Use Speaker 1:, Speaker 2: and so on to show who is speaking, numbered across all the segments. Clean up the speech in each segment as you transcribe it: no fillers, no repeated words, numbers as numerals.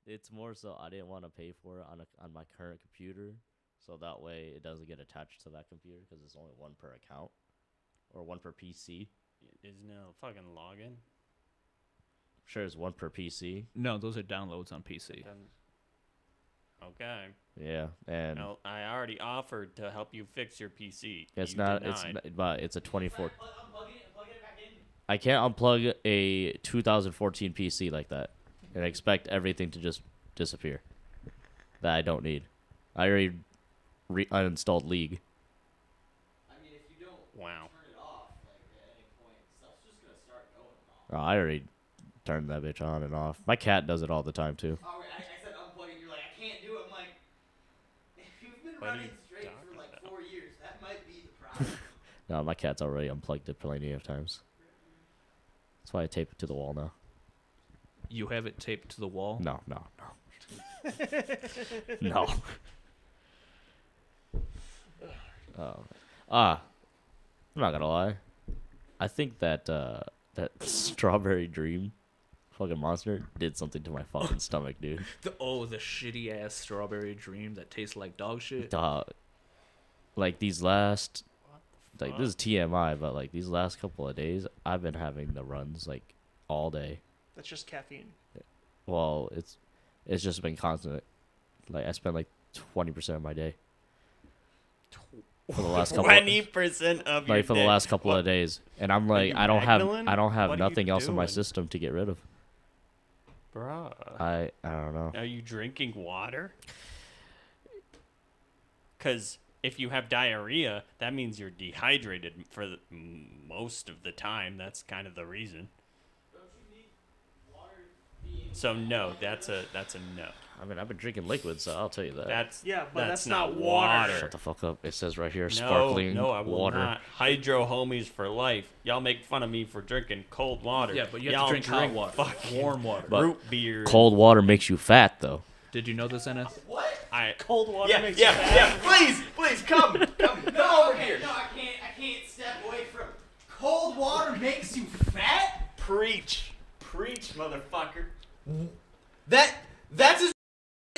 Speaker 1: It's more so I didn't want to pay for it on my current computer, so that way it doesn't get attached to that computer because it's only one per account or one per PC.
Speaker 2: Isn't it a fucking login?
Speaker 1: Sure, it's one per PC.
Speaker 3: No, those are downloads on PC.
Speaker 2: Okay.
Speaker 1: Yeah, and
Speaker 2: No, I already offered to help you fix your PC.
Speaker 1: it's
Speaker 2: You
Speaker 1: not.
Speaker 2: denied.
Speaker 1: But it's a 24. I can't unplug a 2014 PC like that and expect everything to just disappear that I don't need. I already uninstalled League.
Speaker 4: I mean, if you don't
Speaker 2: Wow.
Speaker 4: turn it off, like at any point, stuff's just gonna start going off.
Speaker 1: I already turned that bitch on and off. My cat does it all the time too.
Speaker 4: Oh, I said unplug it. You're like, I can't do it. I'm like, if you've been
Speaker 2: What are
Speaker 4: running
Speaker 2: you
Speaker 4: straight for
Speaker 2: talking
Speaker 4: like
Speaker 2: about?
Speaker 4: 4 years, that might be the problem.
Speaker 1: No, my cat's already unplugged it plenty of times. That's why I tape it to the wall now.
Speaker 3: You have it taped to the wall?
Speaker 1: No. No. I'm not gonna lie. I think that that strawberry dream fucking monster did something to my fucking stomach, dude.
Speaker 3: The shitty ass strawberry dream that tastes like dog shit.
Speaker 1: Dog. Like these last, like this is TMI, but like these last couple of days, I've been having the runs like all day.
Speaker 5: That's just caffeine.
Speaker 1: Well, it's just been constant. Like I spent like 20% of my day for the last couple.
Speaker 2: 20% of your
Speaker 1: Like for the
Speaker 2: day.
Speaker 1: last couple of days, and I'm like,
Speaker 2: you
Speaker 1: I don't have
Speaker 2: Magdalene? What are you
Speaker 1: nothing else in my
Speaker 2: doing?
Speaker 1: system to get rid of.
Speaker 2: Bruh.
Speaker 1: I don't know.
Speaker 2: Are you drinking water? Because if you have diarrhea, that means you're dehydrated for most of the time. That's kind of the reason. So no, that's a no.
Speaker 1: I mean, I've been drinking liquids, so I'll tell you that.
Speaker 2: That's
Speaker 5: Yeah, but
Speaker 2: that's
Speaker 5: that's not water.
Speaker 1: Shut the fuck up! It says right here,
Speaker 2: No,
Speaker 1: sparkling
Speaker 2: no, I will
Speaker 1: water.
Speaker 2: not. Hydro homies for life. Y'all make fun of me for drinking cold water.
Speaker 3: Yeah, but you have
Speaker 2: Y'all
Speaker 3: to drink hot water.
Speaker 2: fucking
Speaker 3: Warm water.
Speaker 1: But
Speaker 2: root beer.
Speaker 1: Cold water makes you fat, though.
Speaker 3: Did you know this, Ennis?
Speaker 4: What?
Speaker 5: Cold water
Speaker 2: Yeah,
Speaker 5: makes you fat.
Speaker 2: yeah. Please, come
Speaker 4: No,
Speaker 2: over
Speaker 4: okay,
Speaker 2: here.
Speaker 4: no, I can't step away from. Cold water makes you fat.
Speaker 2: Preach, motherfucker.
Speaker 4: That's as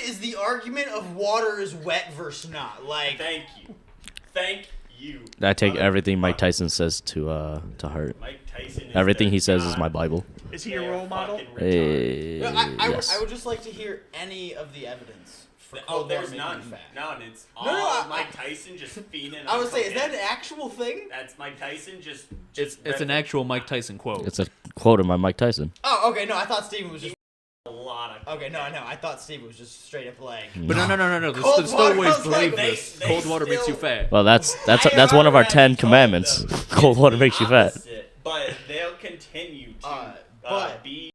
Speaker 4: is the argument of water is wet versus not. Like,
Speaker 2: Thank you.
Speaker 1: I take everything Mike Tyson says to heart.
Speaker 2: Mike Tyson. Is
Speaker 1: Everything
Speaker 2: their
Speaker 1: he says is
Speaker 2: god.
Speaker 1: my Bible.
Speaker 5: Is he your role model?
Speaker 2: Fucking retarded.
Speaker 1: Hey,
Speaker 4: I would just like to hear any of the evidence for
Speaker 2: Oh,
Speaker 4: cold water
Speaker 2: there's
Speaker 4: making
Speaker 2: none.
Speaker 4: you fat.
Speaker 2: None. It's all
Speaker 4: no,
Speaker 2: Mike Tyson just fiending.
Speaker 4: I
Speaker 2: on
Speaker 4: would say, is
Speaker 2: cocaine.
Speaker 4: that an actual thing?
Speaker 2: That's Mike Tyson just.
Speaker 3: It's an actual Mike Tyson quote.
Speaker 1: It's a quote of my Mike Tyson.
Speaker 4: Oh, okay. No, I thought Steven was just.
Speaker 2: a lot of.
Speaker 4: Okay, no. I thought Steven was just straight up like.
Speaker 3: But no. The
Speaker 4: Cold water
Speaker 3: Stowaways
Speaker 4: was like
Speaker 3: believe
Speaker 2: they-
Speaker 3: this.
Speaker 2: they
Speaker 3: Cold water makes you
Speaker 2: still-
Speaker 3: fat.
Speaker 1: Well, that's
Speaker 4: I
Speaker 1: one of our
Speaker 2: rather
Speaker 1: 10
Speaker 2: have
Speaker 1: commandments.
Speaker 2: them.
Speaker 1: Cold water makes you fat.
Speaker 2: Opposite, but they'll continue to
Speaker 4: but-
Speaker 2: be.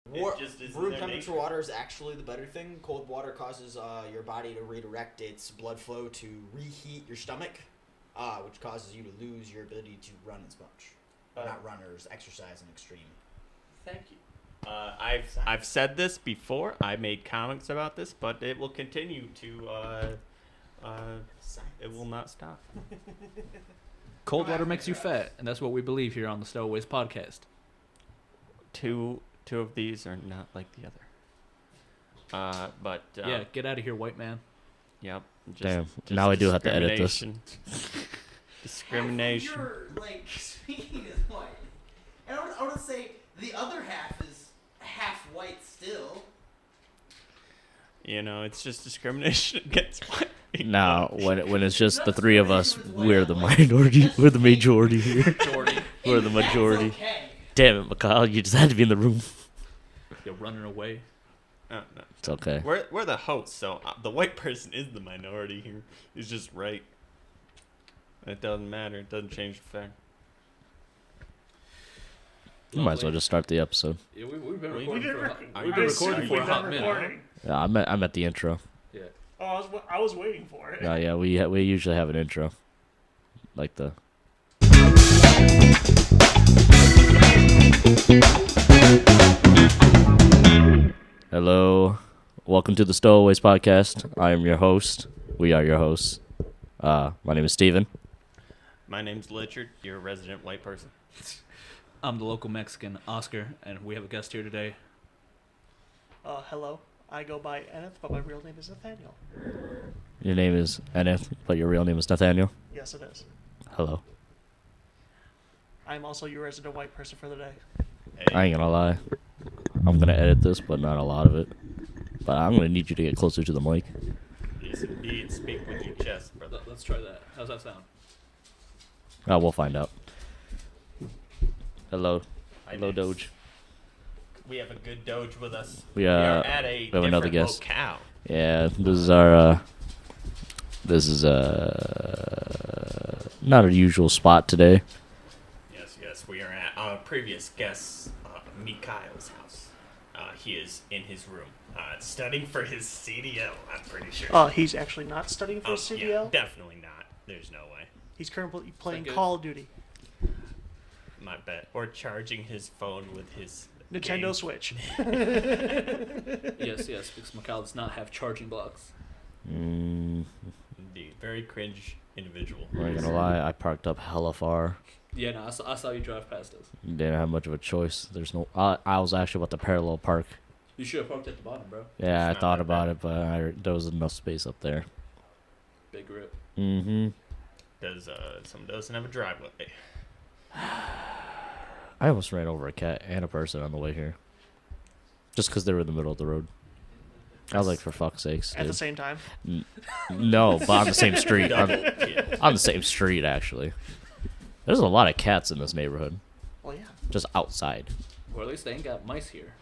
Speaker 4: War-
Speaker 2: It just is in
Speaker 4: room
Speaker 2: their
Speaker 4: temperature
Speaker 2: nature.
Speaker 4: water is actually the better thing. Cold water causes your body to redirect its blood flow to reheat your stomach, which causes you to lose your ability to run as much. Not runners, exercise in extreme.
Speaker 2: Thank you. I've said this before. I made comics about this, but it will continue to. It will not stop.
Speaker 3: Cold water makes you fat, and that's what we believe here on the Stowaways podcast.
Speaker 2: Two of these are not like the other. But
Speaker 3: Yeah, get out of here, white man.
Speaker 2: Yep. Just,
Speaker 1: Damn,
Speaker 2: just
Speaker 1: now I do have to edit this.
Speaker 2: Discrimination.
Speaker 4: You're like speaking as white. And I would say the other half is half white still.
Speaker 2: You know, it's just discrimination against white people.
Speaker 1: Now, when it's just the three of us, we're the minority. We're the majority here.
Speaker 3: Majority.
Speaker 1: We're the
Speaker 4: That's
Speaker 1: majority.
Speaker 4: okay.
Speaker 1: Damn it, Mikhail, you just had to be in the room.
Speaker 3: You're running away.
Speaker 2: No.
Speaker 1: It's okay.
Speaker 2: We're the hosts, so the white person is the minority here. It's just right. It doesn't matter. It doesn't change the fact.
Speaker 1: You might as well just start the episode.
Speaker 3: Yeah, we've been
Speaker 2: We've
Speaker 3: recording
Speaker 2: been
Speaker 3: for
Speaker 2: rec-
Speaker 3: we've been recording for a hot minute.
Speaker 5: Recording.
Speaker 1: Yeah, I'm at the intro.
Speaker 3: Yeah.
Speaker 5: Oh, I was waiting for it.
Speaker 1: Yeah, we usually have an intro, like the. Hello, welcome to the Stowaways podcast. I am your host. We are your hosts. My name is Steven.
Speaker 2: My name's Lichard. You're a resident white person.
Speaker 3: I'm the local Mexican, Oscar, and we have a guest here today.
Speaker 5: Hello. I go by Eneth, but my real name is Nathaniel.
Speaker 1: Your name is Eneth, but your real name is Nathaniel.
Speaker 5: Yes, it is.
Speaker 1: Hello.
Speaker 5: I'm also your resident white person for the day.
Speaker 1: I ain't gonna lie. I'm gonna edit this, but not a lot of it. But I'm gonna need you to get closer to the mic.
Speaker 2: Yes, indeed. Speak with your chest, brother.
Speaker 3: Let's try that. How's that sound?
Speaker 1: Oh, we'll find out. Hello.
Speaker 2: Hi,
Speaker 1: Hello,
Speaker 2: Nips.
Speaker 1: Doge.
Speaker 2: We have a good Doge with us.
Speaker 1: We,
Speaker 2: are at a
Speaker 1: we have another
Speaker 2: different
Speaker 1: guest.
Speaker 2: locale.
Speaker 1: Yeah, this is our, not a usual spot today.
Speaker 2: Yes, we are at our previous guest, Mikhail's house. He is in his room, studying for his CDL, I'm pretty sure.
Speaker 5: He's actually not studying for his CDL.
Speaker 2: Yeah, definitely not. There's no way.
Speaker 5: He's currently playing
Speaker 3: good?
Speaker 5: Call of Duty.
Speaker 2: My bet. Or charging his phone with his
Speaker 5: Nintendo
Speaker 2: game.
Speaker 5: Switch.
Speaker 3: Yes, because Mikhail does not have charging blocks.
Speaker 1: Mm,
Speaker 2: Indeed. Very cringe individual.
Speaker 1: I ain't gonna lie, I parked up hella far.
Speaker 3: Yeah, no, I saw you drive past us.
Speaker 1: Didn't have much of a choice. There's no. I was actually about to parallel park.
Speaker 3: You should have parked at the bottom, bro.
Speaker 1: Yeah, I
Speaker 2: It's not
Speaker 1: thought
Speaker 2: that
Speaker 1: about
Speaker 2: bad.
Speaker 1: it, but there was enough space up there.
Speaker 3: Big rip.
Speaker 1: Mm-hmm.
Speaker 2: Does some doesn't have a driveway.
Speaker 1: I almost ran over a cat and a person on the way here. Just because they were in the middle of the road. I was like, for fuck's sakes,
Speaker 5: At the
Speaker 1: dude.
Speaker 5: same time.
Speaker 1: No, but on the same street.
Speaker 2: Double
Speaker 1: on,
Speaker 2: kill.
Speaker 1: on the same street, actually. There's a lot of cats in this neighborhood.
Speaker 5: Well, yeah.
Speaker 1: Just outside.
Speaker 3: Or at least they ain't got mice here.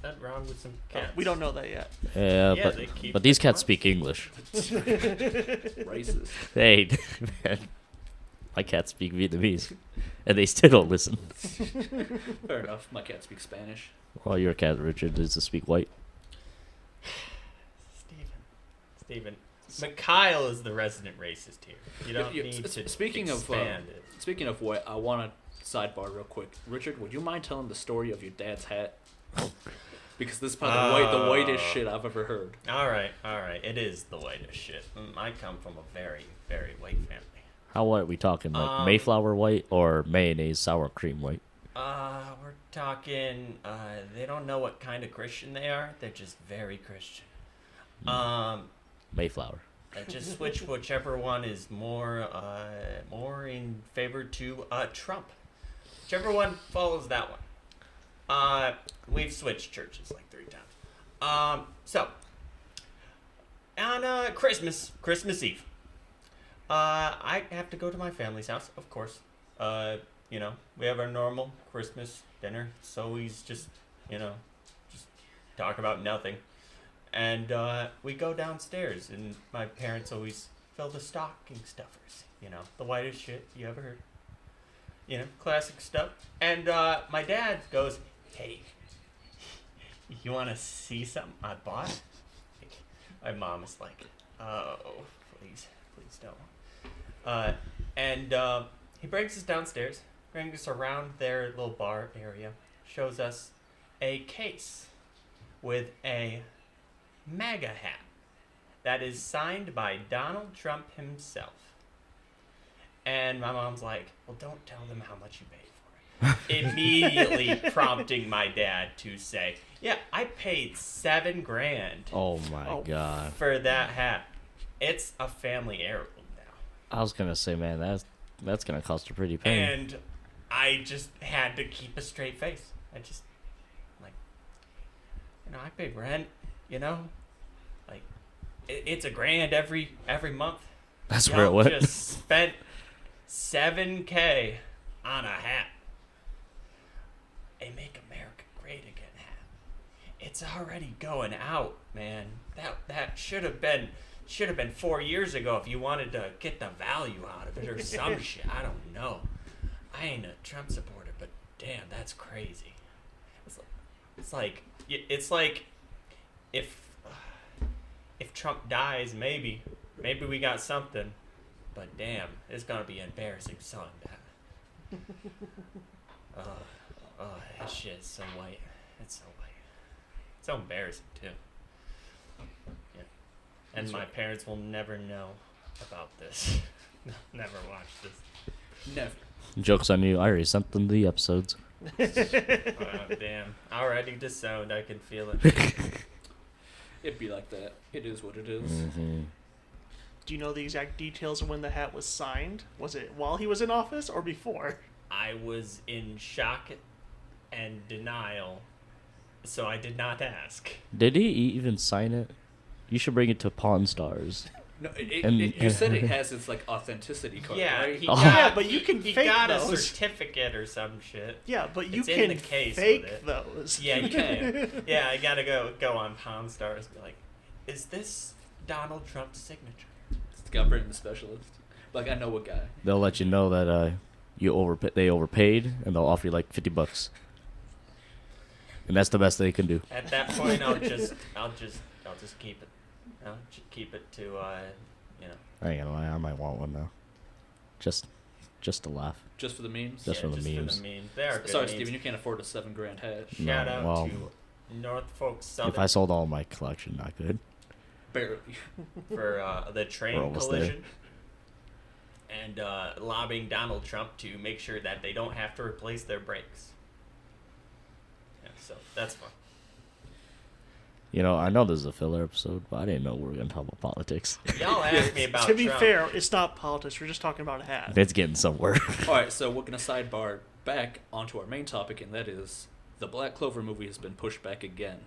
Speaker 2: Nothing wrong with some cats.
Speaker 5: We don't know that yet.
Speaker 1: Yeah,
Speaker 2: Yeah,
Speaker 1: but
Speaker 2: they keep
Speaker 1: but these
Speaker 2: their
Speaker 1: cats speak English.
Speaker 3: Racist.
Speaker 1: Hey, man. My cats speak Vietnamese. And they still don't listen.
Speaker 3: Fair enough. My cat speaks Spanish.
Speaker 1: Well, your cat, Richard, does to speak white.
Speaker 2: Steven. Mikhail is the resident racist here. You don't
Speaker 3: Yeah,
Speaker 2: need to
Speaker 3: speaking of,
Speaker 2: expand it.
Speaker 3: Speaking of what, I want to sidebar real quick. Richard, would you mind telling the story of your dad's hat? Because this is probably the whitest shit I've ever heard.
Speaker 2: All right. It is the whitest shit. I come from a very, very white family.
Speaker 1: How white are we talking? Like Mayflower white or mayonnaise sour cream white?
Speaker 2: We're talking. They don't know what kind of Christian they are. They're just very Christian.
Speaker 1: Mayflower.
Speaker 2: Just switch whichever one is more in favor to Trump. Whichever one follows that one. We've switched churches like 3 times. So on Christmas Eve, I have to go to my family's house, of course. We have our normal Christmas dinner. It's always just talk about nothing. And we go downstairs, and my parents always fill the stocking stuffers. The whitest shit you ever heard. Classic stuff. And my dad goes, "Hey, you want to see something I bought?" My mom is like, "Oh, please don't." And he brings us downstairs, brings us around their little bar area, shows us a case with a MAGA hat that is signed by Donald Trump himself. And my mom's like, "Well, don't tell them how much you paid for it." Immediately prompting my dad to say, "Yeah, I paid $7,000
Speaker 1: Oh my god.
Speaker 2: for that hat. It's a family heirloom now."
Speaker 1: I was gonna say, man, that's gonna cost a pretty penny.
Speaker 2: And I just had to keep a straight face. I just, I pay rent, like, it's $1,000 every month.
Speaker 1: That's where it
Speaker 2: Y'all
Speaker 1: went.
Speaker 2: just spent $7,000 on a hat. A Make America Great Again hat. It's already going out, man. That should have been 4 years ago if you wanted to get the value out of it or some shit. I don't know. I ain't a Trump supporter, but damn, that's crazy. It's like if Trump dies, maybe we got something, but damn, it's gonna be embarrassing, son. That shit is so white. It's so white. It's so embarrassing too. Yeah. And my parents will never know about this. Never watch this.
Speaker 3: Never.
Speaker 1: Joke's on you. I already sent them the episodes.
Speaker 2: Damn. Already disowned. I can feel it.
Speaker 3: It'd be like that. It is what it is.
Speaker 1: Mm-hmm.
Speaker 5: Do you know the exact details of when the hat was signed? Was it while he was in office or before?
Speaker 2: I was in shock and denial, so I did not ask.
Speaker 1: Did he even sign it? You should bring it to Pawn Stars.
Speaker 3: No,
Speaker 1: And-
Speaker 3: you said it has its like authenticity card,
Speaker 2: Yeah,
Speaker 3: right?
Speaker 2: he
Speaker 1: Oh.
Speaker 2: got,
Speaker 5: Yeah, but you can
Speaker 2: he
Speaker 5: fake
Speaker 2: got a
Speaker 5: those.
Speaker 2: certificate or some shit.
Speaker 5: Yeah, but you
Speaker 2: It's in
Speaker 5: can
Speaker 2: the case with
Speaker 5: fake
Speaker 2: it.
Speaker 5: those.
Speaker 2: Yeah, you can. Yeah, I gotta go on Pawn Stars and be like, is this Donald Trump's signature?
Speaker 3: It's got Britain the specialist. Like I know a guy.
Speaker 1: They'll let you know that they overpaid, and they'll offer you like $50, and that's the best they can do.
Speaker 2: At that point, I'll just keep it. I'll keep it to
Speaker 1: I ain't gonna lie, I might want one now. Just to laugh.
Speaker 3: Just for the memes.
Speaker 1: Just for the memes.
Speaker 2: For the memes. They are good
Speaker 3: Sorry,
Speaker 2: memes.
Speaker 3: Steven, you can't afford a $7,000 hat.
Speaker 2: Shout
Speaker 1: No,
Speaker 2: out
Speaker 1: well,
Speaker 2: to Norfolk Southern
Speaker 1: if I sold all my collection, not good.
Speaker 3: Barely.
Speaker 2: for the
Speaker 1: We're
Speaker 2: train
Speaker 1: almost there.
Speaker 2: collision and lobbying Donald Trump to make sure that they don't have to replace their brakes. Yeah, so that's fun.
Speaker 1: You know, I know this is a filler episode, but I didn't know we were gonna talk about politics.
Speaker 2: Y'all asked me about
Speaker 5: To be
Speaker 2: Trump.
Speaker 5: fair, it's not politics. We're just talking about a hat.
Speaker 1: It's getting somewhere.
Speaker 3: All right, so we're gonna sidebar back onto our main topic, and that is the Black Clover movie has been pushed back again.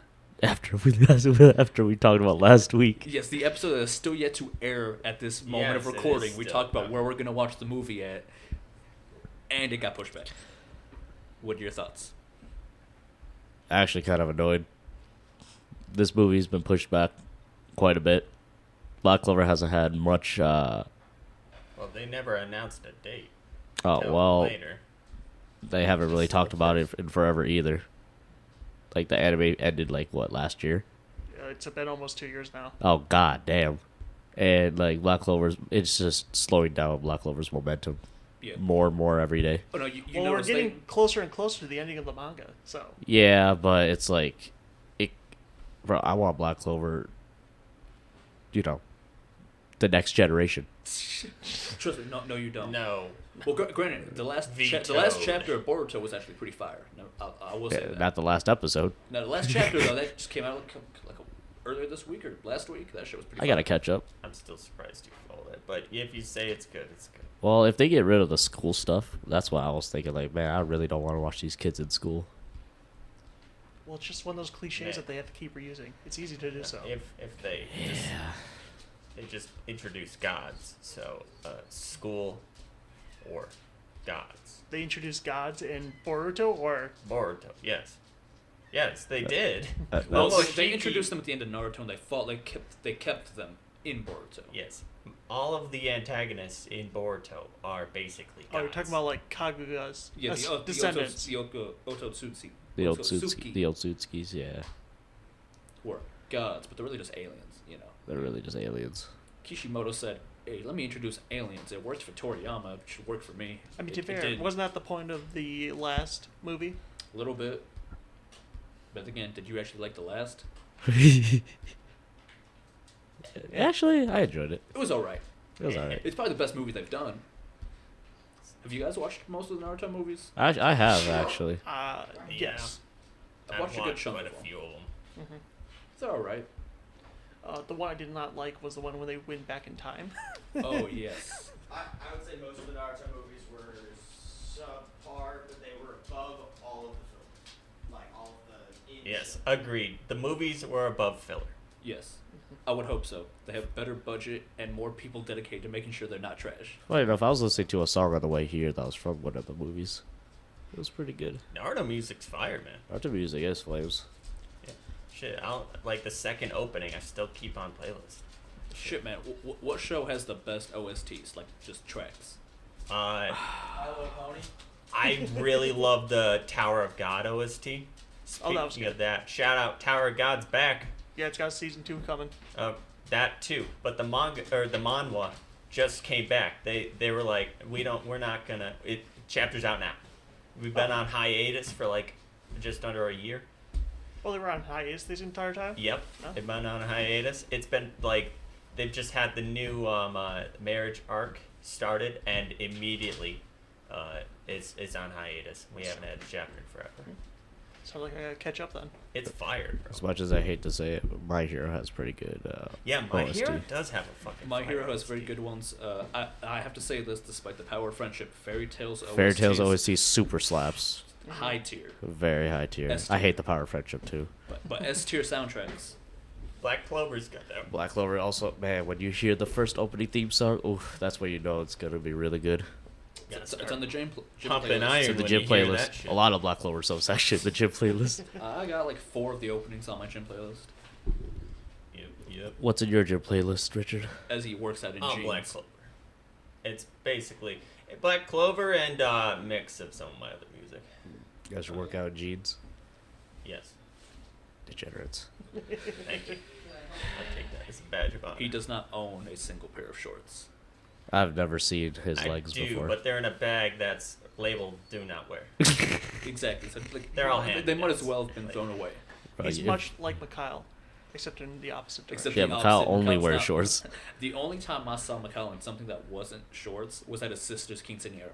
Speaker 1: after we talked about last week.
Speaker 3: Yes, the episode that is still yet to air at this moment
Speaker 2: Yes,
Speaker 3: of
Speaker 2: it is
Speaker 3: recording. We
Speaker 2: still
Speaker 3: talked about
Speaker 2: coming.
Speaker 3: where we're gonna watch the movie at, and it got pushed back. What are your thoughts?
Speaker 1: Actually, kind of annoyed. This movie's been pushed back quite a bit. Black Clover hasn't had much.
Speaker 2: Well, they never announced a date.
Speaker 1: Oh
Speaker 2: till
Speaker 1: well,
Speaker 2: later.
Speaker 1: they haven't really
Speaker 2: Just
Speaker 1: talked
Speaker 2: look
Speaker 1: about
Speaker 2: at-
Speaker 1: it in forever either. Like the anime ended like what, last year?
Speaker 5: It's been almost 2 years now.
Speaker 1: Oh god damn. And like Black Clover's, it's just slowing down Black Clover's momentum
Speaker 3: Yeah.
Speaker 1: more and more every day.
Speaker 3: Oh no, you
Speaker 5: Well, we're
Speaker 3: noticed
Speaker 5: getting closer and closer to the ending of the manga. So
Speaker 1: Yeah, but it's like, bro, I want Black Clover. You know, the next generation.
Speaker 3: Trust me, no, you don't.
Speaker 2: No.
Speaker 3: Well, granted, the last
Speaker 2: Vetoed.
Speaker 3: chapter of Boruto was actually pretty fire. No, I will say
Speaker 1: Yeah,
Speaker 3: that.
Speaker 1: not the last episode.
Speaker 3: No, the last chapter though, that just came out like earlier this week or last week. That shit was pretty.
Speaker 1: I gotta
Speaker 3: fire.
Speaker 1: catch up.
Speaker 2: I'm still surprised you followed it. But if you say it's good, it's good.
Speaker 1: Well, if they get rid of the school stuff, that's why I was thinking. Like, man, I really don't want to watch these kids in school.
Speaker 5: well, it's just one of those cliches
Speaker 2: Yeah.
Speaker 5: that they have to keep reusing. It's easy to do so.
Speaker 2: If they just introduce gods, so school or gods.
Speaker 5: They introduced gods in Boruto, or
Speaker 2: Boruto, yes, they did.
Speaker 3: Well,
Speaker 2: Almost
Speaker 3: they
Speaker 2: Shiki.
Speaker 3: introduced them at the end of Naruto, and they kept them in Boruto.
Speaker 2: Yes, all of the antagonists in Boruto are basically gods.
Speaker 5: oh, you're talking about like Kaguya's
Speaker 3: Yeah,
Speaker 5: descendants.
Speaker 3: the Ototsutsuki.
Speaker 1: The Otsutskis, yeah,
Speaker 3: Were gods, but they're really just aliens, you know.
Speaker 1: they're really just aliens.
Speaker 3: Kishimoto said, "Hey, let me introduce aliens. It worked for Toriyama. It should work for me."
Speaker 5: I mean,
Speaker 3: it,
Speaker 5: to be
Speaker 3: it
Speaker 5: fair,
Speaker 3: did
Speaker 5: wasn't that the point of the last movie?
Speaker 3: a little bit. But again, did you actually like the last?
Speaker 1: Actually, I enjoyed it.
Speaker 3: It was alright.
Speaker 1: It was alright.
Speaker 3: It's probably the best movie they've done. Have you guys watched most of the Naruto movies?
Speaker 1: I have actually.
Speaker 5: Yes.
Speaker 3: I've watched a good chunk
Speaker 2: quite
Speaker 3: of
Speaker 2: a
Speaker 3: them.
Speaker 2: few of them.
Speaker 3: They're alright.
Speaker 5: The one I did not like was the one when they went back in time.
Speaker 3: Oh, yes.
Speaker 4: I would say most of the Naruto movies were subpar, but they were above all of the films. Like all of the.
Speaker 2: Yes, agreed. The movies were above filler.
Speaker 3: Yes. I would hope so. They have better budget and more people dedicated to making sure they're not trash.
Speaker 1: Funny enough, I was listening to a song on the way here that was from one of the movies. It was pretty good.
Speaker 2: Naruto music's fire, man.
Speaker 1: Art of music is flames.
Speaker 2: Shit, I'll like the second opening. I still keep on playlist.
Speaker 3: Shit, man. What show has the best OSTs? Like, just tracks?
Speaker 2: Uh,
Speaker 4: Hello, Pony.
Speaker 2: I really love the Tower of God OST. Speaking
Speaker 5: that was good.
Speaker 2: of that, shout out Tower of God's back.
Speaker 5: Yeah, it's got a season 2 coming.
Speaker 2: That too, but the manga or the manhwa just came back. They were like, we're not gonna. Chapter's out now. We've been on hiatus for like just under a year.
Speaker 5: Well, they were on hiatus this entire time.
Speaker 2: Yep,
Speaker 5: Oh.
Speaker 2: they've been on hiatus. It's been like they've just had the new marriage arc started, and immediately it's on hiatus. We haven't had a chapter in forever.
Speaker 5: Sounds like I gotta catch up then.
Speaker 2: It's fire, bro.
Speaker 1: As much as I hate to say it, but My Hero has pretty good.
Speaker 2: Yeah, My
Speaker 1: OST.
Speaker 2: Hero does have a fucking.
Speaker 3: My
Speaker 2: fire
Speaker 3: Hero has
Speaker 2: OST.
Speaker 3: very good ones. I have to say this, despite the power of friendship, Fairy Tail's OST
Speaker 1: Fairy Tail's
Speaker 3: is
Speaker 1: OST super slaps.
Speaker 3: high tier,
Speaker 1: Very high tier.
Speaker 3: S
Speaker 1: I
Speaker 3: tier.
Speaker 1: hate the Power of Friendship too.
Speaker 3: but S tier soundtracks.
Speaker 2: Black Clover's got that.
Speaker 1: Black Clover also, man, when you hear the first opening theme song, oof, that's when you know it's gonna be really good.
Speaker 3: It's on the gym
Speaker 2: pumping
Speaker 3: playlist.
Speaker 2: iron.
Speaker 1: It's in the
Speaker 2: when
Speaker 1: gym
Speaker 2: you hear that
Speaker 1: playlist.
Speaker 2: shit.
Speaker 1: A lot of Black Clover songs actually in the gym playlist.
Speaker 3: I got like 4 of the openings on my gym playlist.
Speaker 2: Yep.
Speaker 1: What's in your gym playlist, Richard?
Speaker 3: As he works out in
Speaker 2: Oh,
Speaker 3: jeans.
Speaker 2: Black Clover. It's basically Black Clover and mix of some of my other music.
Speaker 1: You guys should work out in jeans.
Speaker 2: Yes.
Speaker 1: Degenerates.
Speaker 2: Thank you. I'll take that as a badge of honor.
Speaker 3: He does not own a single pair of shorts.
Speaker 1: I've never seen his
Speaker 2: I
Speaker 1: legs
Speaker 2: do,
Speaker 1: before.
Speaker 2: but they're in a bag that's labeled "Do Not Wear."
Speaker 3: Exactly. So, like,
Speaker 2: They're all
Speaker 3: They might as
Speaker 2: hand-me-downs.
Speaker 3: well have been thrown away.
Speaker 5: He's
Speaker 1: Yeah.
Speaker 5: much like Mikhail, except in the opposite direction.
Speaker 3: Except
Speaker 1: Yeah,
Speaker 3: the
Speaker 1: Mikhail
Speaker 3: opposite.
Speaker 1: only
Speaker 3: Mikhail's
Speaker 1: wears
Speaker 3: not-
Speaker 1: shorts.
Speaker 3: The only time I saw Mikhail in something that wasn't shorts was at his sister's quinceanera.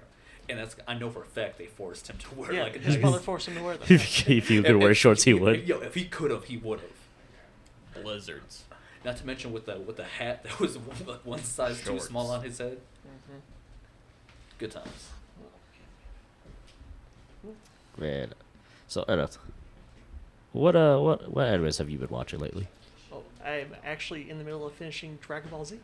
Speaker 3: And that's, I know for a fact they forced him to wear
Speaker 5: Yeah,
Speaker 3: like a
Speaker 5: his
Speaker 3: nice-
Speaker 5: mother forced him to wear them.
Speaker 1: if he could wear shorts, he would.
Speaker 3: Yo, if he could have, he would have.
Speaker 2: Blizzards.
Speaker 3: Not to mention with the hat that was one size too
Speaker 2: Shorts.
Speaker 3: small on his head.
Speaker 5: Mhm.
Speaker 3: Good times.
Speaker 1: Man. So, Enough. What animes have you been watching lately?
Speaker 5: Oh, I'm actually in the middle of finishing Dragon Ball Z.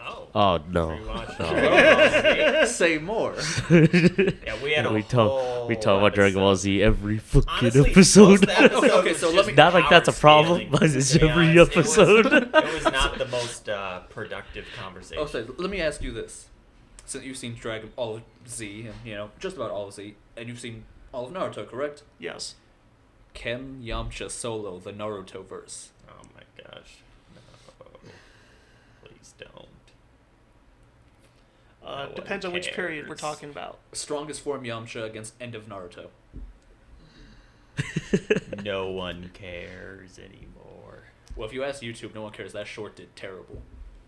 Speaker 2: Oh.
Speaker 1: Oh, no.
Speaker 2: Rewatch
Speaker 1: No.
Speaker 2: Dragon Ball Z.
Speaker 3: Say more.
Speaker 2: Yeah, we had a
Speaker 1: we
Speaker 2: whole
Speaker 1: talk about Dragon Ball
Speaker 2: episode.
Speaker 1: Z every fucking
Speaker 2: Honestly,
Speaker 1: episode.
Speaker 2: most of the episode
Speaker 3: Okay,
Speaker 2: was
Speaker 3: so let
Speaker 2: just
Speaker 3: me-
Speaker 1: Not like that's a
Speaker 2: Howard's
Speaker 1: problem,
Speaker 2: feelings,
Speaker 1: but it's
Speaker 2: to be
Speaker 1: every
Speaker 2: honest.
Speaker 1: episode.
Speaker 2: It was not the most productive conversation.
Speaker 3: Oh, so let me ask you this: since you've seen all of Z and just about all of Z, and you've seen all of Naruto, correct?
Speaker 5: Yes.
Speaker 3: Can Yamcha solo the Naruto verse?
Speaker 2: Oh my gosh. No. Please don't. No one
Speaker 5: Depends on which period we're
Speaker 2: cares.
Speaker 5: talking about.
Speaker 3: Strongest form Yamcha against end of Naruto.
Speaker 2: No one cares anymore.
Speaker 3: Well, if you ask YouTube, no one cares. That short did terrible.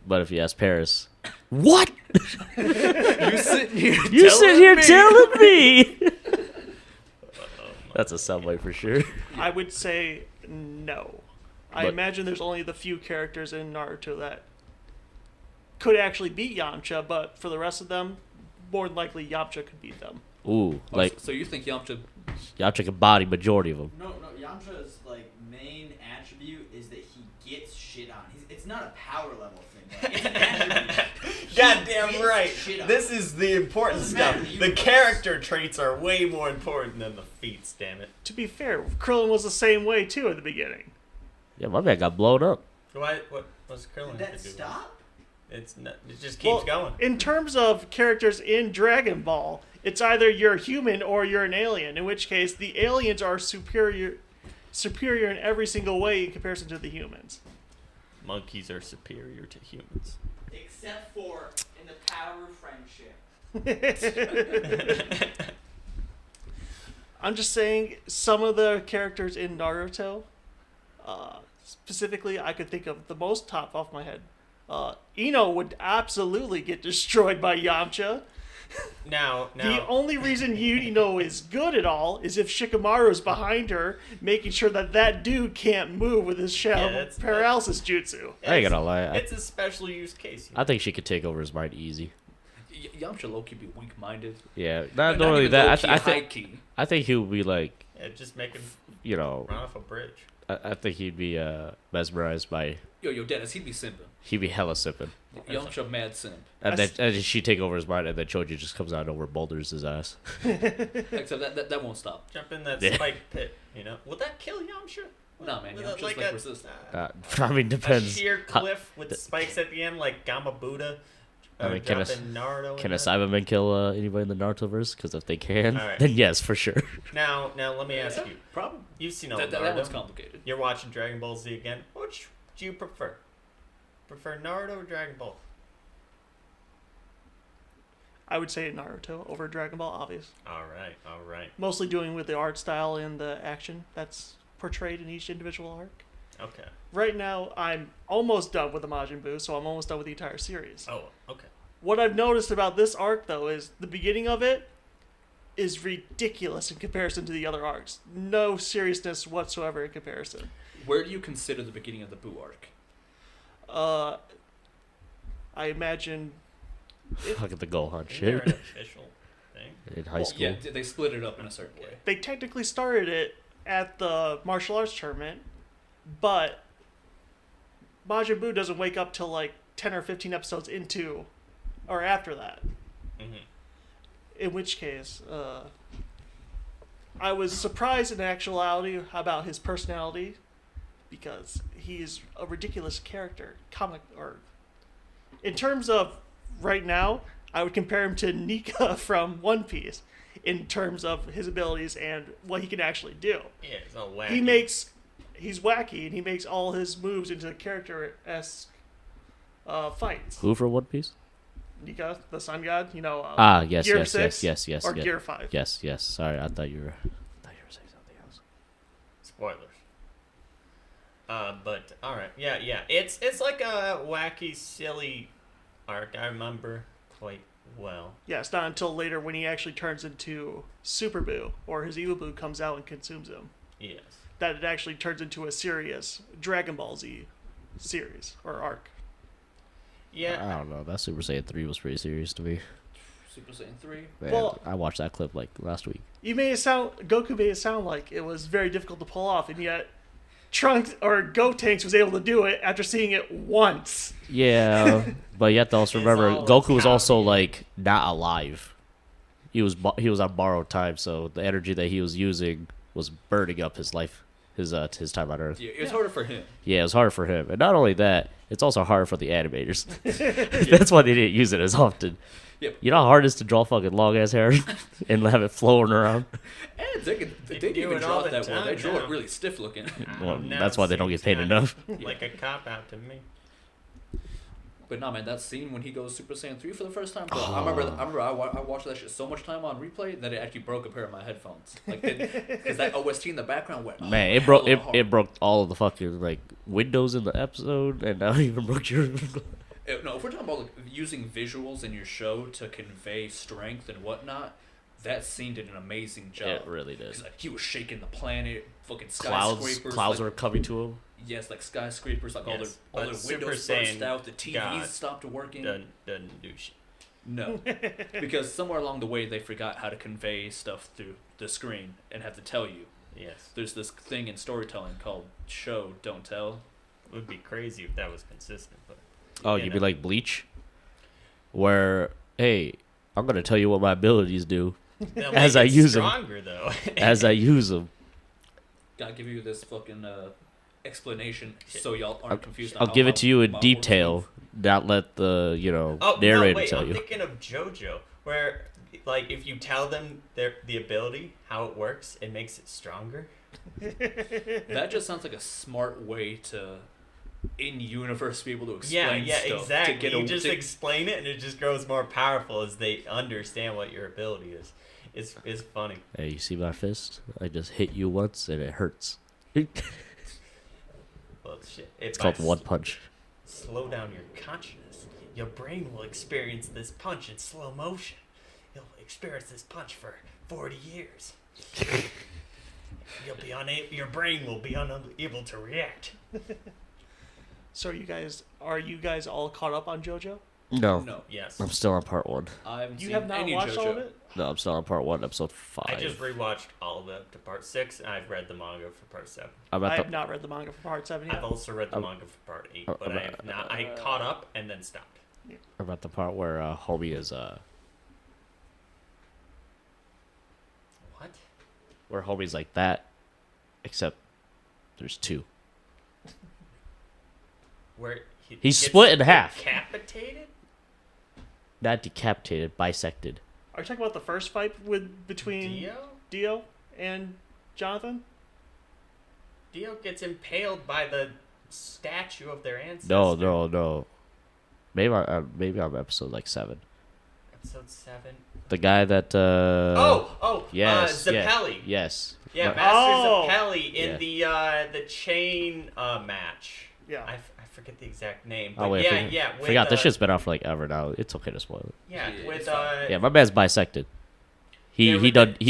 Speaker 1: But if you ask Paris, what?
Speaker 3: You sitting here?
Speaker 1: You sit here telling me?
Speaker 2: Oh
Speaker 1: That's a soundbite for sure.
Speaker 5: I would say no. I
Speaker 1: But-
Speaker 5: imagine there's only the few characters in Naruto that could actually beat Yamcha, but for the rest of them, more than likely Yamcha could beat them.
Speaker 1: Ooh, like
Speaker 3: so you think Yamcha?
Speaker 1: Yamcha can body majority of them.
Speaker 4: No, Yamcha's like main attribute is that he gets shit on. It's not a power level thing. Like, it's an attribute.
Speaker 2: Goddamn
Speaker 4: He
Speaker 2: right.
Speaker 4: gets shit on.
Speaker 2: This is the important
Speaker 4: Doesn't
Speaker 2: stuff.
Speaker 4: matter, the
Speaker 2: The
Speaker 4: universe.
Speaker 2: character traits are way more important than the feats, damn it.
Speaker 5: To be fair, Krillin was the same way too at the beginning.
Speaker 1: Yeah, my man got blown up.
Speaker 2: What's Krillin
Speaker 4: Did
Speaker 2: to
Speaker 4: that
Speaker 2: do with it?
Speaker 4: stop?
Speaker 2: It's not, it just keeps
Speaker 5: Well,
Speaker 2: going.
Speaker 5: In terms of characters in Dragon Ball, it's either you're human or you're an alien. In which case, the aliens are superior in every single way in comparison to the humans.
Speaker 2: Monkeys are superior to humans.
Speaker 4: Except for in the power of friendship.
Speaker 5: I'm just saying, some of the characters in Naruto, specifically, I could think of the most top off my head. Ino would absolutely get destroyed by Yamcha.
Speaker 2: Now,
Speaker 5: The only reason Ino is good at all is if Shikamaru's behind her, making sure that dude can't move with his shell
Speaker 2: that's-
Speaker 5: paralysis jutsu.
Speaker 1: I ain't gonna lie.
Speaker 2: it's a special use case.
Speaker 1: I think she could take over his mind easy.
Speaker 3: Yamcha low-key be weak-minded.
Speaker 1: Yeah,
Speaker 3: Not
Speaker 1: not only
Speaker 3: even
Speaker 1: that.
Speaker 3: low-key,
Speaker 1: I think he would be like,
Speaker 2: Yeah, just make him
Speaker 1: you know,
Speaker 2: run off a bridge.
Speaker 1: I think he'd be mesmerized by.
Speaker 3: Yo, Dennis, he'd be simping.
Speaker 1: He'd be hella sipping.
Speaker 3: Yamcha mad simp.
Speaker 1: And then she take over his mind, and then Choji just comes out over boulders his ass.
Speaker 3: Except that won't stop.
Speaker 2: Jump in that
Speaker 1: Yeah.
Speaker 2: spike pit, Will that kill Yamcha?
Speaker 3: Nah, man,
Speaker 2: With
Speaker 3: Yamcha's
Speaker 2: like
Speaker 3: like
Speaker 2: a-
Speaker 3: resistant.
Speaker 1: I mean,
Speaker 2: a
Speaker 1: depends.
Speaker 2: sheer
Speaker 1: How-
Speaker 2: cliff with spikes at the end, like Gama Buddha.
Speaker 1: I mean, can a
Speaker 2: Naruto
Speaker 1: Can
Speaker 2: in
Speaker 1: a
Speaker 2: that?
Speaker 1: Cyberman kill anybody in the Naruto verse? Because if they can,
Speaker 2: Alright.
Speaker 1: then yes, for sure.
Speaker 2: Now, let me ask you.
Speaker 3: Problem.
Speaker 2: You've seen all
Speaker 3: That
Speaker 2: Naruto.
Speaker 3: one's complicated.
Speaker 2: You're watching Dragon Ball Z again. Which do you prefer? Prefer Naruto or Dragon Ball?
Speaker 5: I would say Naruto over Dragon Ball, obvious.
Speaker 2: All right.
Speaker 5: Mostly doing with the art style and the action that's portrayed in each individual arc.
Speaker 2: Okay.
Speaker 5: Right now, I'm almost done with the Majin Buu, so I'm almost done with the entire series.
Speaker 2: Oh, okay.
Speaker 5: What I've noticed about this arc, though, is the beginning of it, is ridiculous in comparison to the other arcs. No seriousness whatsoever in comparison.
Speaker 3: Where do you consider the beginning of the Boo arc?
Speaker 5: I imagine
Speaker 1: Fucking the Gohan
Speaker 2: Isn't there
Speaker 1: shit.
Speaker 2: an official thing?
Speaker 1: In high
Speaker 3: Well,
Speaker 1: school.
Speaker 3: yeah, they split it up in a certain way.
Speaker 5: they technically started it at the martial arts tournament, but Majin Buu doesn't wake up till like 10 or 15 episodes into or after that.
Speaker 2: Mm-hmm.
Speaker 5: In which case, I was surprised in actuality about his personality because he's a ridiculous character. In terms of right now, I would compare him to Nika from One Piece in terms of his abilities and what he can actually do.
Speaker 2: Yeah, it's all wacky.
Speaker 5: He's wacky and he makes all his moves into character-esque fights.
Speaker 1: Who for One Piece?
Speaker 5: Nika, the sun god,
Speaker 1: Yes,
Speaker 5: Gear
Speaker 1: yes,
Speaker 5: 6
Speaker 1: yes, yes,
Speaker 5: or
Speaker 1: yes.
Speaker 5: Gear 5.
Speaker 1: Yes, yes. Sorry, I thought you were saying something else.
Speaker 2: Spoilers. But all right, yeah. It's like a wacky, silly arc. I remember quite well.
Speaker 5: Yeah, it's not until later when he actually turns into Super Boo or his Evil Boo comes out and consumes him
Speaker 2: Yes.
Speaker 5: that it actually turns into a serious Dragon Ball Z series or arc.
Speaker 2: Yeah.
Speaker 1: I don't know. That Super Saiyan 3 was pretty serious to me.
Speaker 3: Super Saiyan 3.
Speaker 1: Man,
Speaker 5: Well-
Speaker 1: I watched that clip like last week.
Speaker 5: Goku made it sound like it was very difficult to pull off, and yet Trunks or Gotenks was able to do it after seeing it once.
Speaker 1: Yeah, but you have to also
Speaker 2: It's
Speaker 1: remember
Speaker 2: all
Speaker 1: Goku was also
Speaker 2: comedy.
Speaker 1: like not alive. He was on borrowed time, so the energy that he was using was burning up his life, his time on Earth.
Speaker 3: Yeah, it was harder for him.
Speaker 1: Yeah, it was hard for him, and not only that, it's also hard for the animators. That's why they didn't use it as often.
Speaker 3: Yep.
Speaker 1: You know how hard it is to draw fucking long ass hair and have it flowing around.
Speaker 3: And they
Speaker 2: do
Speaker 3: didn't even
Speaker 2: it all
Speaker 3: draw it
Speaker 2: the
Speaker 3: that well. They
Speaker 2: time
Speaker 3: drew
Speaker 2: now.
Speaker 3: it really stiff looking.
Speaker 1: Well,
Speaker 2: Now
Speaker 1: that's why they don't get
Speaker 2: seems
Speaker 1: paid
Speaker 2: kinda
Speaker 1: enough.
Speaker 2: Like a cop out to me.
Speaker 3: But nah, man, that scene when he goes Super Saiyan 3 for the first time, bro, I watched that shit so much time on replay that it actually broke a pair of my headphones. Like, because that OST in the background went,
Speaker 1: Man, it broke
Speaker 3: hella hard.
Speaker 1: it broke all of the fucking like windows in the episode, and now it even broke your.
Speaker 3: No, if we're talking about like, using visuals in your show to convey strength and whatnot, that scene did an amazing job.
Speaker 1: It really did.
Speaker 3: 'Cause, like, he was shaking the planet, fucking
Speaker 1: Clouds
Speaker 3: skyscrapers.
Speaker 1: clouds
Speaker 3: like,
Speaker 1: were coming to him.
Speaker 3: Yes, like skyscrapers, like
Speaker 2: Yes,
Speaker 3: all
Speaker 2: but
Speaker 3: the
Speaker 2: Super
Speaker 3: windows
Speaker 2: Saiyan
Speaker 3: burst out, the TVs
Speaker 2: God
Speaker 3: stopped working.
Speaker 2: Doesn't do shit.
Speaker 3: No, because somewhere along the way they forgot how to convey stuff through the screen and have to tell you.
Speaker 2: Yes.
Speaker 3: There's this thing in storytelling called show, don't tell.
Speaker 2: It would be crazy if that was consistent, but
Speaker 1: Oh,
Speaker 2: you
Speaker 1: you'd
Speaker 2: know.
Speaker 1: be like Bleach, where hey, I'm gonna tell you what my abilities do
Speaker 2: They'll
Speaker 1: as
Speaker 2: make
Speaker 1: I
Speaker 2: it
Speaker 1: use 'em.
Speaker 2: stronger though.
Speaker 1: as I use them.
Speaker 3: Gotta give you this fucking explanation so y'all aren't confused.
Speaker 1: I'll give it to you in detail, not let the
Speaker 2: Oh
Speaker 1: narrator
Speaker 2: no, wait!
Speaker 1: tell
Speaker 2: I'm
Speaker 1: you.
Speaker 2: thinking of JoJo, where like if you tell them the ability how it works, it makes it stronger.
Speaker 3: That just sounds like a smart way to, in universe, be able to explain
Speaker 2: Yeah,
Speaker 3: stuff.
Speaker 2: exactly.
Speaker 3: To get
Speaker 2: You just explain it, and it just grows more powerful as they understand what your ability is. It's funny.
Speaker 1: Hey, you see my fist? I just hit you once and it hurts.
Speaker 2: Well, shit.
Speaker 1: It's called one punch.
Speaker 2: Slow down your consciousness. Your brain will experience this punch in slow motion. You'll experience this punch for 40 years. You'll be your brain will be unable to react.
Speaker 5: So are you guys all caught up on JoJo?
Speaker 1: No,
Speaker 3: No,
Speaker 2: Yes.
Speaker 1: I'm still on part 1.
Speaker 3: I haven't
Speaker 5: You
Speaker 3: seen
Speaker 5: have not
Speaker 3: any
Speaker 5: watched
Speaker 3: JoJo.
Speaker 5: all of it?
Speaker 1: No, I'm still on part 1, episode 5.
Speaker 2: I just rewatched all of it up to part 6, and I've read the manga for part 7.
Speaker 1: I'm
Speaker 5: I
Speaker 1: at
Speaker 5: have
Speaker 1: the,
Speaker 5: not read the manga for part 7 yet.
Speaker 2: I've also read the
Speaker 1: I'm-
Speaker 2: manga for part 8,
Speaker 1: I'm
Speaker 2: but I
Speaker 1: at-
Speaker 2: have not. I caught up and then stopped.
Speaker 1: I'm at the part where homie is
Speaker 2: What?
Speaker 1: where homie's like that, except there's 2.
Speaker 2: Where
Speaker 1: He's
Speaker 2: gets
Speaker 1: split in half.
Speaker 2: Decapitated?
Speaker 1: Not decapitated, bisected.
Speaker 5: Are you talking about the first fight between Dio and Jonathan?
Speaker 2: Dio gets impaled by the statue of their ancestor.
Speaker 1: No. Maybe I'm episode like 7.
Speaker 2: Episode 7.
Speaker 1: The guy that yes,
Speaker 2: Zappelli.
Speaker 1: yes.
Speaker 2: Yeah,
Speaker 1: But-
Speaker 2: Master
Speaker 5: Oh.
Speaker 2: Zappelli in the chain match.
Speaker 5: Yeah.
Speaker 2: I forget the exact name. But
Speaker 1: Oh wait,
Speaker 2: with,
Speaker 1: forgot this shit's been out for like ever now. It's okay to spoil it.
Speaker 2: Yeah,
Speaker 3: Yeah,
Speaker 2: with
Speaker 3: it's fine.
Speaker 1: Yeah, my man's bisected. He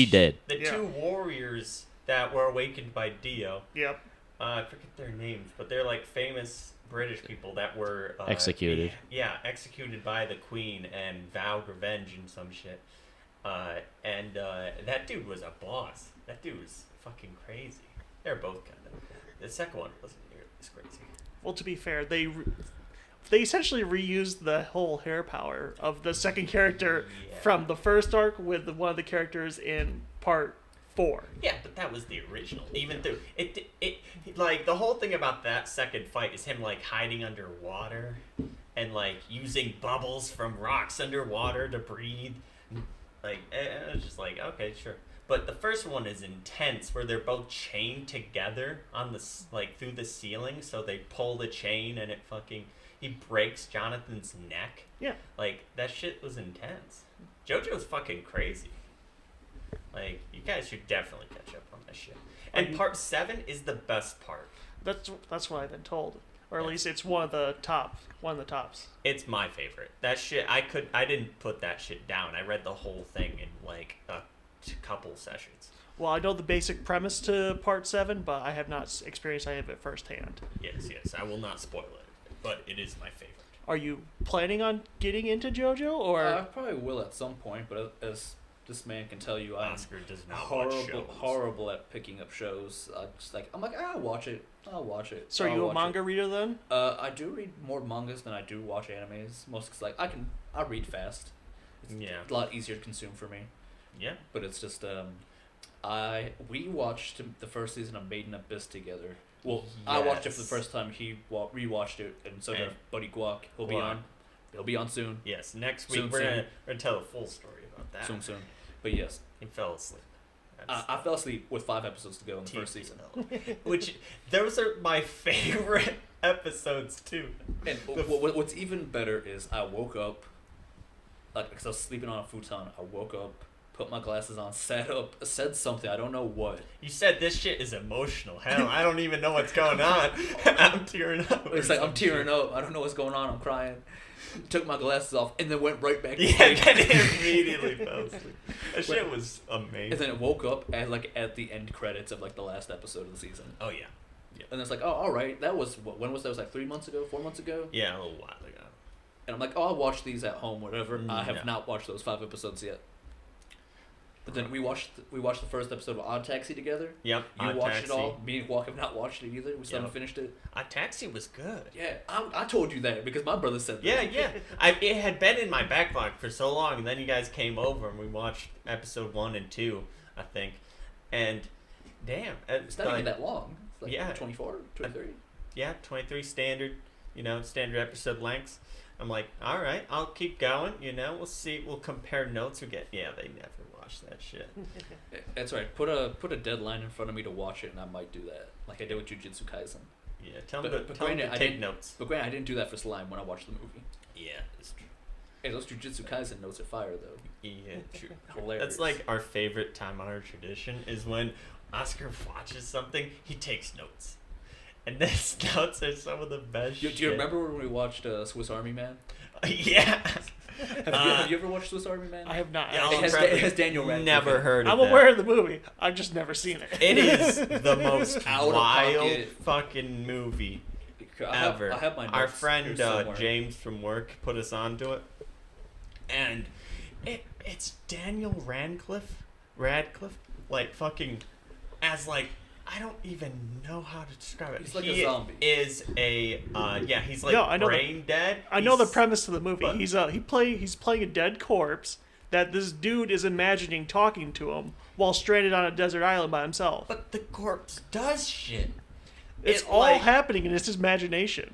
Speaker 1: did.
Speaker 2: The
Speaker 5: Yeah.
Speaker 2: two warriors that were awakened by Dio.
Speaker 5: Yep.
Speaker 2: I forget their names, but they're like famous British people that were
Speaker 1: Executed.
Speaker 2: Yeah, executed by the Queen and vowed revenge and some shit. And that dude was a boss. That dude was fucking crazy. They're both kind of. The second one wasn't nearly as crazy.
Speaker 5: Well, to be fair, they essentially reused the whole hair power of the second character
Speaker 2: Yeah.
Speaker 5: from the first arc with one of the characters in part 4.
Speaker 2: Yeah, but that was the original. Even though it like the whole thing about that second fight is him like hiding underwater and like using bubbles from rocks underwater to breathe. Like it was just like, okay, sure. But the first one is intense, where they're both chained together on the like through the ceiling. So they pull the chain and he breaks Jonathan's neck.
Speaker 5: Yeah.
Speaker 2: Like that shit was intense. JoJo's fucking crazy. Like you guys should definitely catch up on this shit. And part 7 is the best part.
Speaker 5: That's what I've been told, or at least it's one of the tops.
Speaker 2: It's my favorite. That shit, I didn't put that shit down. I read the whole thing in like a couple sessions.
Speaker 5: Well, I know the basic premise to part 7, but I have not experienced any of it firsthand.
Speaker 2: Yes, I will not spoil it, but it is my favorite.
Speaker 5: Are you planning on getting into JoJo, or
Speaker 3: I probably will at some point, but as this man can tell you, I'm
Speaker 2: Oscar does not watch shows.
Speaker 3: horrible at picking up shows. I'm like, I'll watch it.
Speaker 5: so are
Speaker 3: I'll
Speaker 5: you a
Speaker 3: watch
Speaker 5: manga reader then?
Speaker 3: I do read more mangas than I do watch animes. Most because like I read fast. It's
Speaker 2: Yeah.
Speaker 3: a lot easier to consume for me.
Speaker 2: Yeah.
Speaker 3: But it's just we watched the first season of Made in Abyss together. Well, I watched it for the
Speaker 2: Yes.
Speaker 3: first time. He rewatched it, and so did
Speaker 2: And
Speaker 3: Buddy Guac. He'll be
Speaker 2: Guac.
Speaker 3: on. He'll be on soon.
Speaker 2: Yes, next week
Speaker 3: Soon,
Speaker 2: we're
Speaker 3: soon.
Speaker 2: gonna tell a full story about that.
Speaker 3: Soon. But yes,
Speaker 2: He fell asleep.
Speaker 3: I fell asleep with 5 episodes to go in the first season.
Speaker 2: Which those are my favorite episodes too.
Speaker 3: And what's even better is I woke up, like, because I was sleeping on a futon. I woke up, put my glasses on, sat up, said something. I don't know what.
Speaker 2: You said this shit is emotional. Hell, I don't even know what's going on. I'm tearing up.
Speaker 3: It's like I'm tearing up. I don't know what's going on. I'm crying. Took my glasses off and then went right back to
Speaker 2: Yeah,
Speaker 3: sleep.
Speaker 2: then it immediately fell asleep. That shit was amazing.
Speaker 3: And then it woke up at the end credits of like the last episode of the season.
Speaker 2: Oh yeah.
Speaker 3: And it's like, oh, all right, that was when was that? It was like 3 months ago, 4 months ago.
Speaker 2: Yeah, a little while ago.
Speaker 3: And I'm like, oh, I'll watch these at home, whatever. I have
Speaker 2: No.
Speaker 3: not watched those 5 episodes yet. But then we watched the first episode of Odd Taxi together.
Speaker 2: Yep.
Speaker 3: You
Speaker 2: Odd
Speaker 3: watched
Speaker 2: Taxi.
Speaker 3: it all. Me and Walk have not watched it either. We still
Speaker 2: Yep.
Speaker 3: haven't finished it.
Speaker 2: Odd Taxi was good.
Speaker 3: Yeah, I told you that because my brother said that.
Speaker 2: Yeah. It had been in my backlog for so long, and then you guys came over and we watched episode 1 and 2, I think. And damn,
Speaker 3: It's not even that long. It's like
Speaker 2: Yeah.
Speaker 3: 24, 23.
Speaker 2: Yeah, 23 standard, standard episode lengths. I'm like, all right, I'll keep going. We'll see. We'll compare notes. They never watched that shit.
Speaker 3: That's right. Put a deadline in front of me to watch it, and I might do that, like I did with Jujutsu Kaisen.
Speaker 2: Yeah, tell
Speaker 3: But-
Speaker 2: them
Speaker 3: but
Speaker 2: to
Speaker 3: granted, I
Speaker 2: take
Speaker 3: didn't-
Speaker 2: notes.
Speaker 3: But granted, I didn't do that for Slime when I watched the movie.
Speaker 2: Yeah, it's true.
Speaker 3: Hey, those Jujutsu Kaisen notes are fire though.
Speaker 2: Yeah, true.
Speaker 3: Hilarious.
Speaker 2: That's like our favorite time-honored tradition is when Oscar watches something, he takes notes. And those notes are some of the best
Speaker 3: Do you
Speaker 2: shit.
Speaker 3: remember when we watched Swiss Army Man?
Speaker 2: Yeah.
Speaker 3: Have you ever watched Swiss Army Man?
Speaker 5: I have not.
Speaker 2: Yeah,
Speaker 3: It has-
Speaker 2: I'll
Speaker 3: it has Daniel Radcliffe
Speaker 2: Never
Speaker 3: in it.
Speaker 2: heard of
Speaker 5: I'm
Speaker 2: that.
Speaker 5: aware of the movie. I've just never seen it.
Speaker 2: It is the most
Speaker 3: Out of
Speaker 2: wild
Speaker 3: pocket.
Speaker 2: fucking movie
Speaker 3: I have
Speaker 2: ever.
Speaker 3: my
Speaker 2: Our
Speaker 3: notes
Speaker 2: friend
Speaker 3: here somewhere.
Speaker 2: James from work put us onto it, and it's Daniel Radcliffe, like fucking as like I don't even know how to describe it.
Speaker 3: He's like
Speaker 2: he
Speaker 3: a zombie.
Speaker 2: Is a he's like
Speaker 5: No, I know
Speaker 2: brain dead.
Speaker 5: I know the
Speaker 2: He's-
Speaker 5: premise of the movie.
Speaker 2: But-
Speaker 5: He's playing a dead corpse that this dude is imagining talking to him while stranded on a desert island by himself.
Speaker 2: But the corpse does shit.
Speaker 5: It's
Speaker 2: It,
Speaker 5: all
Speaker 2: like-
Speaker 5: happening in his imagination.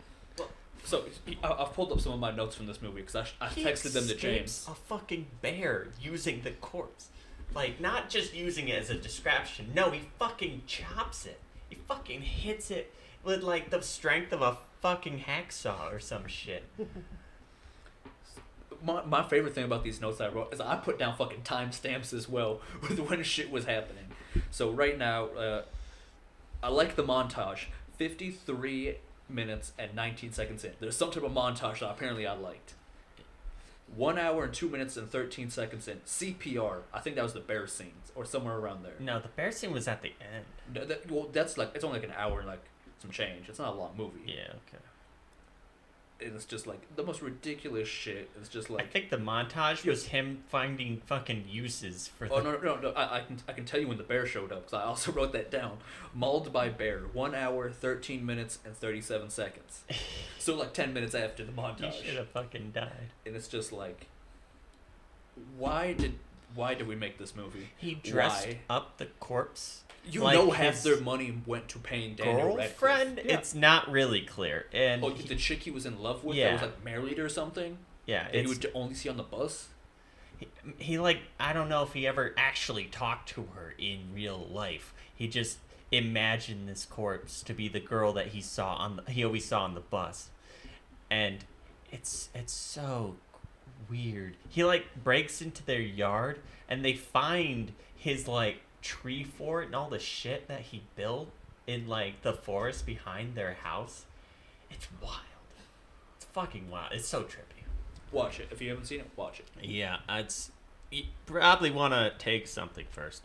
Speaker 3: So I've pulled up some of my notes from this movie because I
Speaker 2: He
Speaker 3: texted them to
Speaker 2: escapes
Speaker 3: James.
Speaker 2: A fucking bear using the corpse. Like, not just using it as a distraction. No, he fucking chops it. He fucking hits it with, like, the strength of a fucking hacksaw or some shit.
Speaker 3: My favorite thing about these notes I wrote is I put down fucking timestamps as well with when shit was happening. So right now, I like the montage. 53 minutes and 19 seconds in. There's some type of montage that apparently I liked. 1 hour and 2 minutes and 13 seconds in. CPR. I think that was the bear scenes or somewhere around there.
Speaker 2: No, the bear scene was at the end.
Speaker 3: Well, that's like it's only like an hour and like some change. It's not a long movie.
Speaker 2: Yeah, okay.
Speaker 3: And it's just like the most ridiculous shit. It's just
Speaker 2: I
Speaker 3: like
Speaker 2: think the montage was him finding fucking uses for the...
Speaker 3: oh no. I can tell you when the bear showed up because I also wrote that down. Mauled by bear. 1 hour, 13 minutes, and 37 seconds. So like 10 minutes after the
Speaker 2: He
Speaker 3: montage.
Speaker 2: should have fucking died.
Speaker 3: And it's just like, why did we make this movie?
Speaker 2: He dressed
Speaker 3: Why?
Speaker 2: up the corpse.
Speaker 3: You
Speaker 2: like
Speaker 3: know half
Speaker 2: his
Speaker 3: their money went to paying Daniel
Speaker 2: girlfriend?
Speaker 3: Radcliffe.
Speaker 2: It's not really clear. And
Speaker 3: Oh, the chick he was in love with that
Speaker 2: Yeah.
Speaker 3: was like married or something?
Speaker 2: yeah,
Speaker 3: That he
Speaker 2: it's,
Speaker 3: would only see on the bus?
Speaker 2: he like, I don't know if he ever actually talked to her in real life. He just imagined this corpse to be the girl that he always saw on the bus. And it's so weird. He like breaks into their yard and they find his like tree fort and all the shit that he built in like the forest behind their house. It's wild. It's fucking wild. It's so trippy.
Speaker 3: Watch it. If you haven't seen it, watch it.
Speaker 2: Yeah, you probably want to take something first.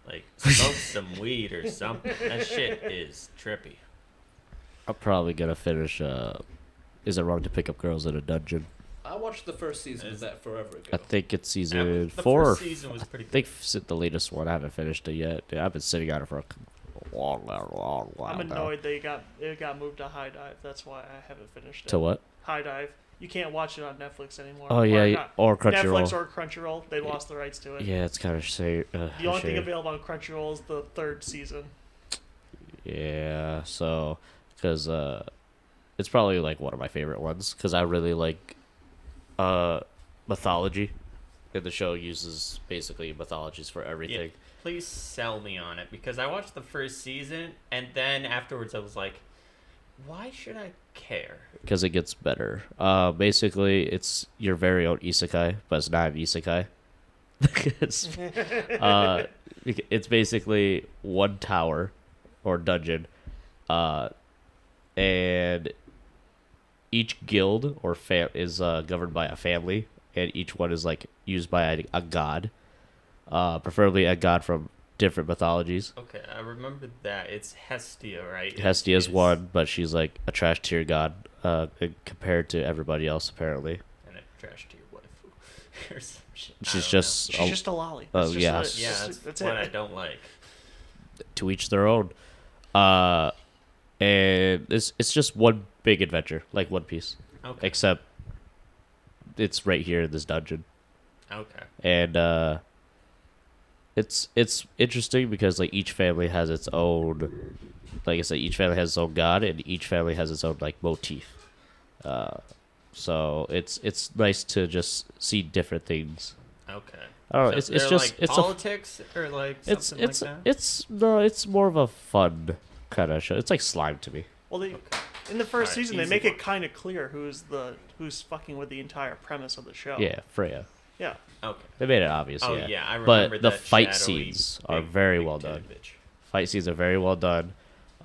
Speaker 2: Like smoke some weed or something. That shit is trippy.
Speaker 1: I'm probably gonna finish. Is it wrong to pick up girls in a dungeon?
Speaker 3: I watched the first season of that forever ago.
Speaker 1: I think it's season
Speaker 2: The
Speaker 1: 4.
Speaker 2: first season was pretty
Speaker 1: I think the latest one. I haven't finished it yet. I've been sitting on it for a long while.
Speaker 5: I'm
Speaker 1: now.
Speaker 5: annoyed it got moved to High Dive. That's why I haven't finished it.
Speaker 1: To what?
Speaker 5: High Dive. You can't watch it on Netflix anymore.
Speaker 1: Oh yeah, or Crunchyroll.
Speaker 5: Netflix or Crunchyroll. They lost the rights to it.
Speaker 1: Yeah, it's kind of shame.
Speaker 5: The only thing available on Crunchyroll is the 3rd season.
Speaker 1: Yeah, so because it's probably like one of my favorite ones because I really like mythology, and the show uses basically mythologies for everything.
Speaker 2: Yeah. Please sell me on it because I watched the first season and then afterwards I was like, why should I care?
Speaker 1: Because it gets better. Basically, it's your very own isekai, but it's not an isekai. It's basically one tower or dungeon, and each guild or is governed by a family, and each one is like used by a god, preferably a god from different mythologies.
Speaker 2: Okay, I remember that. It's Hestia, right?
Speaker 1: Hestia's one, but she's like a trash tier god compared to everybody else apparently.
Speaker 2: And a trash to your waifu or some shit.
Speaker 1: She's just
Speaker 5: She's just a lolly.
Speaker 1: Oh,
Speaker 5: That's just
Speaker 1: yeah.
Speaker 5: what-
Speaker 2: Yeah, that's what I don't like.
Speaker 1: to each their own. And it's just one big adventure, like One Piece,
Speaker 2: Okay.
Speaker 1: except it's right here in this dungeon.
Speaker 2: Okay.
Speaker 1: And it's interesting because like each family has its own, like I said, each family has its own god, and each family has its own like motif. So it's nice to just see different things.
Speaker 2: Okay.
Speaker 1: I don't know.
Speaker 2: So
Speaker 1: It's
Speaker 2: they're
Speaker 1: just
Speaker 2: like
Speaker 1: it's
Speaker 2: politics or like
Speaker 1: it's
Speaker 2: something
Speaker 1: it's
Speaker 2: like that.
Speaker 1: it's no, it's more of a fun kind of show. It's like slime to me.
Speaker 5: Well,
Speaker 2: Okay.
Speaker 5: in the first
Speaker 2: Alright,
Speaker 5: season, they
Speaker 2: easy
Speaker 5: make
Speaker 2: one.
Speaker 5: it kind of clear who's fucking with the entire premise of the show.
Speaker 1: Yeah, Freya.
Speaker 5: Yeah.
Speaker 2: Okay.
Speaker 1: They made it obvious.
Speaker 2: Oh
Speaker 1: yeah.
Speaker 2: yeah, I remember
Speaker 1: But the
Speaker 2: that
Speaker 1: fight
Speaker 2: shadowy,
Speaker 1: scenes are
Speaker 2: big-
Speaker 1: very
Speaker 2: big
Speaker 1: well
Speaker 2: titted
Speaker 1: done.
Speaker 2: bitch.
Speaker 1: Fight scenes are very well done.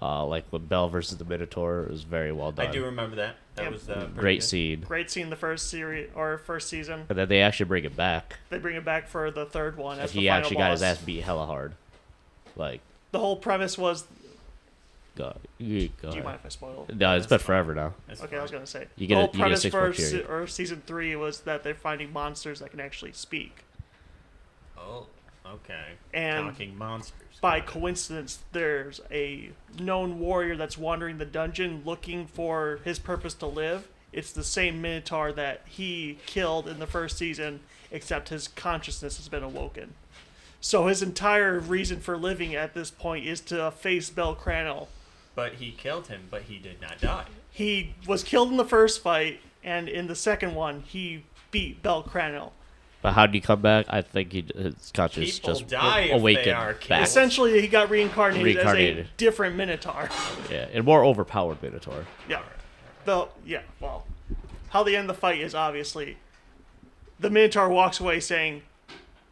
Speaker 1: Like when Belle versus the Minotaur is very well done.
Speaker 2: I do remember that. That
Speaker 5: Yeah.
Speaker 2: was pretty
Speaker 1: Great
Speaker 2: good.
Speaker 1: scene.
Speaker 5: Great scene in the first series or first season.
Speaker 1: And then they actually bring it back.
Speaker 5: They bring it back for the 3rd one.
Speaker 1: And
Speaker 5: As
Speaker 1: he
Speaker 5: the final
Speaker 1: actually got his
Speaker 5: boss.
Speaker 1: ass beat hella hard. Like,
Speaker 5: The whole premise was.
Speaker 1: go
Speaker 5: Do you
Speaker 1: ahead.
Speaker 5: mind if I spoil?
Speaker 1: No, it's been forever now.
Speaker 2: That's
Speaker 5: Okay, I was
Speaker 2: fine.
Speaker 5: gonna say.
Speaker 1: You
Speaker 5: the
Speaker 1: get a-
Speaker 5: whole
Speaker 1: you get a
Speaker 5: premise
Speaker 1: 6
Speaker 5: for
Speaker 1: month period.
Speaker 5: season 3 was that they're finding monsters that can actually speak,
Speaker 2: Oh, okay.
Speaker 5: and
Speaker 2: Talking monsters.
Speaker 5: by
Speaker 2: Got it.
Speaker 5: coincidence, there's a known warrior that's wandering the dungeon looking for his purpose to live. It's the same Minotaur that he killed in the first season, except his consciousness has been awoken. So his entire reason for living at this point is to face Belcranel.
Speaker 2: But he killed him, but he did not die.
Speaker 5: He was killed in the first fight, and in the second one, he beat Belcranel.
Speaker 1: But how did he come back? I think his conscious
Speaker 2: People
Speaker 1: just
Speaker 2: die if they
Speaker 1: awakened
Speaker 2: are killed.
Speaker 1: back.
Speaker 5: Essentially, he got reincarnated as a
Speaker 1: Reincarnated.
Speaker 5: different Minotaur.
Speaker 1: Yeah, and more overpowered Minotaur.
Speaker 5: Yeah. Well, how they end the fight is obviously the Minotaur walks away saying,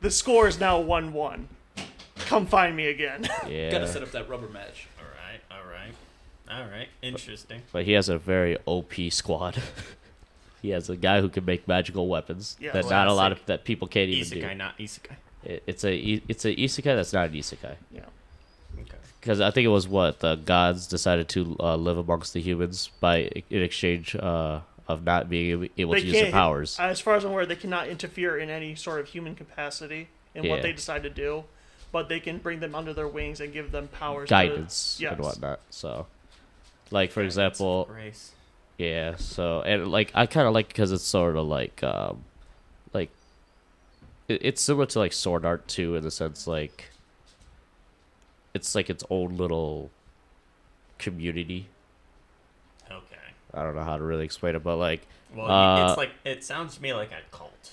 Speaker 5: "The score is now 1-1. Come find me again."
Speaker 1: Yeah.
Speaker 3: Gotta set up that rubber match.
Speaker 2: All right. Interesting.
Speaker 1: But he has a very OP squad. He has a guy who can make magical weapons
Speaker 5: Yeah.
Speaker 1: that not a lot of
Speaker 2: Classic.
Speaker 1: that people can't even
Speaker 2: Isekai,
Speaker 1: do.
Speaker 2: not isekai.
Speaker 1: It's a isekai that's not an isekai.
Speaker 5: Yeah.
Speaker 2: Okay.
Speaker 1: Because I think it was what the gods decided to live amongst the humans in exchange of not being able
Speaker 5: They
Speaker 1: to use their
Speaker 5: can't-
Speaker 1: powers.
Speaker 5: As far as I'm aware, they cannot interfere in any sort of human capacity in
Speaker 1: Yeah.
Speaker 5: what they decide to do, but they can bring them under their wings and give them powers.
Speaker 1: Guidance
Speaker 5: Yes.
Speaker 1: and whatnot. So, like for
Speaker 2: Guidance of
Speaker 1: example,
Speaker 2: grace.
Speaker 1: yeah. So and like I kind of like because it's sort of like it's similar to like sword art too in the sense like it's like its own little community.
Speaker 2: Okay.
Speaker 1: I don't know how to really explain it, but like
Speaker 2: Well, it's like it sounds to me like a cult.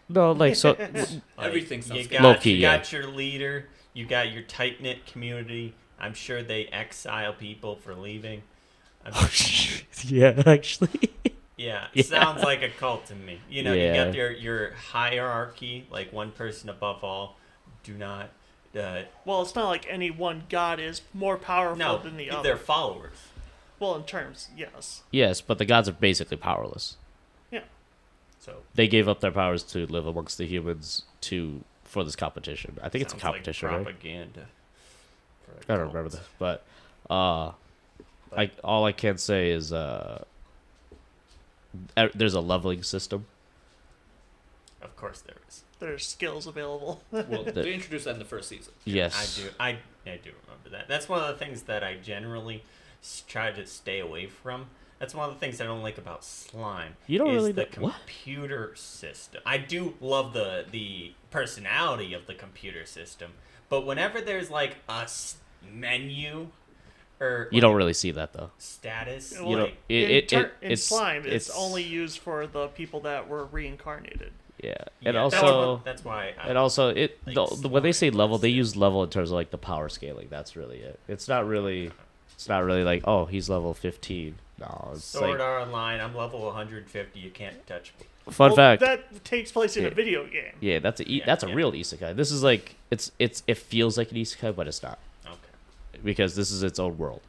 Speaker 1: no, like so
Speaker 2: Like,
Speaker 3: Everything sounds
Speaker 2: you
Speaker 3: good.
Speaker 2: got,
Speaker 1: Low-key,
Speaker 2: you
Speaker 1: yeah.
Speaker 2: got your leader. You got your tight knit community. I'm sure they exile people for leaving.
Speaker 1: yeah, actually.
Speaker 2: Yeah,
Speaker 1: Yeah.
Speaker 2: sounds like a cult to me. You know, you
Speaker 1: Yeah.
Speaker 2: got your hierarchy, like one person above all. Do not.
Speaker 5: Well, it's not like any one god is more powerful
Speaker 2: No,
Speaker 5: than the
Speaker 2: they're
Speaker 5: other.
Speaker 2: followers.
Speaker 5: Well, in terms, yes.
Speaker 1: Yes, but the gods are basically powerless.
Speaker 5: Yeah.
Speaker 2: So
Speaker 1: They gave up their powers to live amongst the humans for this competition. I think it's a
Speaker 2: sounds like
Speaker 1: competition, right?
Speaker 2: propaganda. for a
Speaker 1: I don't
Speaker 2: cult.
Speaker 1: remember that, but all I can say is there's a leveling system.
Speaker 2: Of course there is.
Speaker 5: There's skills available.
Speaker 3: Well, they introduced that in the first season.
Speaker 1: Yes,
Speaker 2: I do remember that. That's one of the things that I generally try to stay away from. That's one of the things I don't like about slime.
Speaker 1: You don't
Speaker 2: is
Speaker 1: really
Speaker 2: the
Speaker 1: know- what?
Speaker 2: computer system. I do love the personality of the computer system, but whenever there's like a menu or
Speaker 1: You don't really see that though.
Speaker 2: status,
Speaker 5: Well,
Speaker 1: You know,
Speaker 2: like,
Speaker 5: in
Speaker 1: it's
Speaker 5: slime, it's only used for the people that were reincarnated.
Speaker 1: yeah, and
Speaker 2: yeah,
Speaker 1: also
Speaker 2: that's why I,
Speaker 1: and also
Speaker 2: like
Speaker 1: when they say
Speaker 2: slime
Speaker 1: level, they
Speaker 2: was
Speaker 1: use level in terms of like the power scaling. That's really it. It's not really like oh he's level 15. No, it's
Speaker 2: Sword
Speaker 1: like
Speaker 2: Art Online. I'm level 150. You can't touch me.
Speaker 1: fun
Speaker 5: Well,
Speaker 1: fact.
Speaker 5: that takes place in
Speaker 1: Yeah.
Speaker 5: a video game.
Speaker 1: Yeah, that's a
Speaker 2: Yeah,
Speaker 1: that's a
Speaker 2: yeah.
Speaker 1: real isekai. This is like it feels like an isekai, but it's not
Speaker 2: Okay.
Speaker 1: because this is its own world.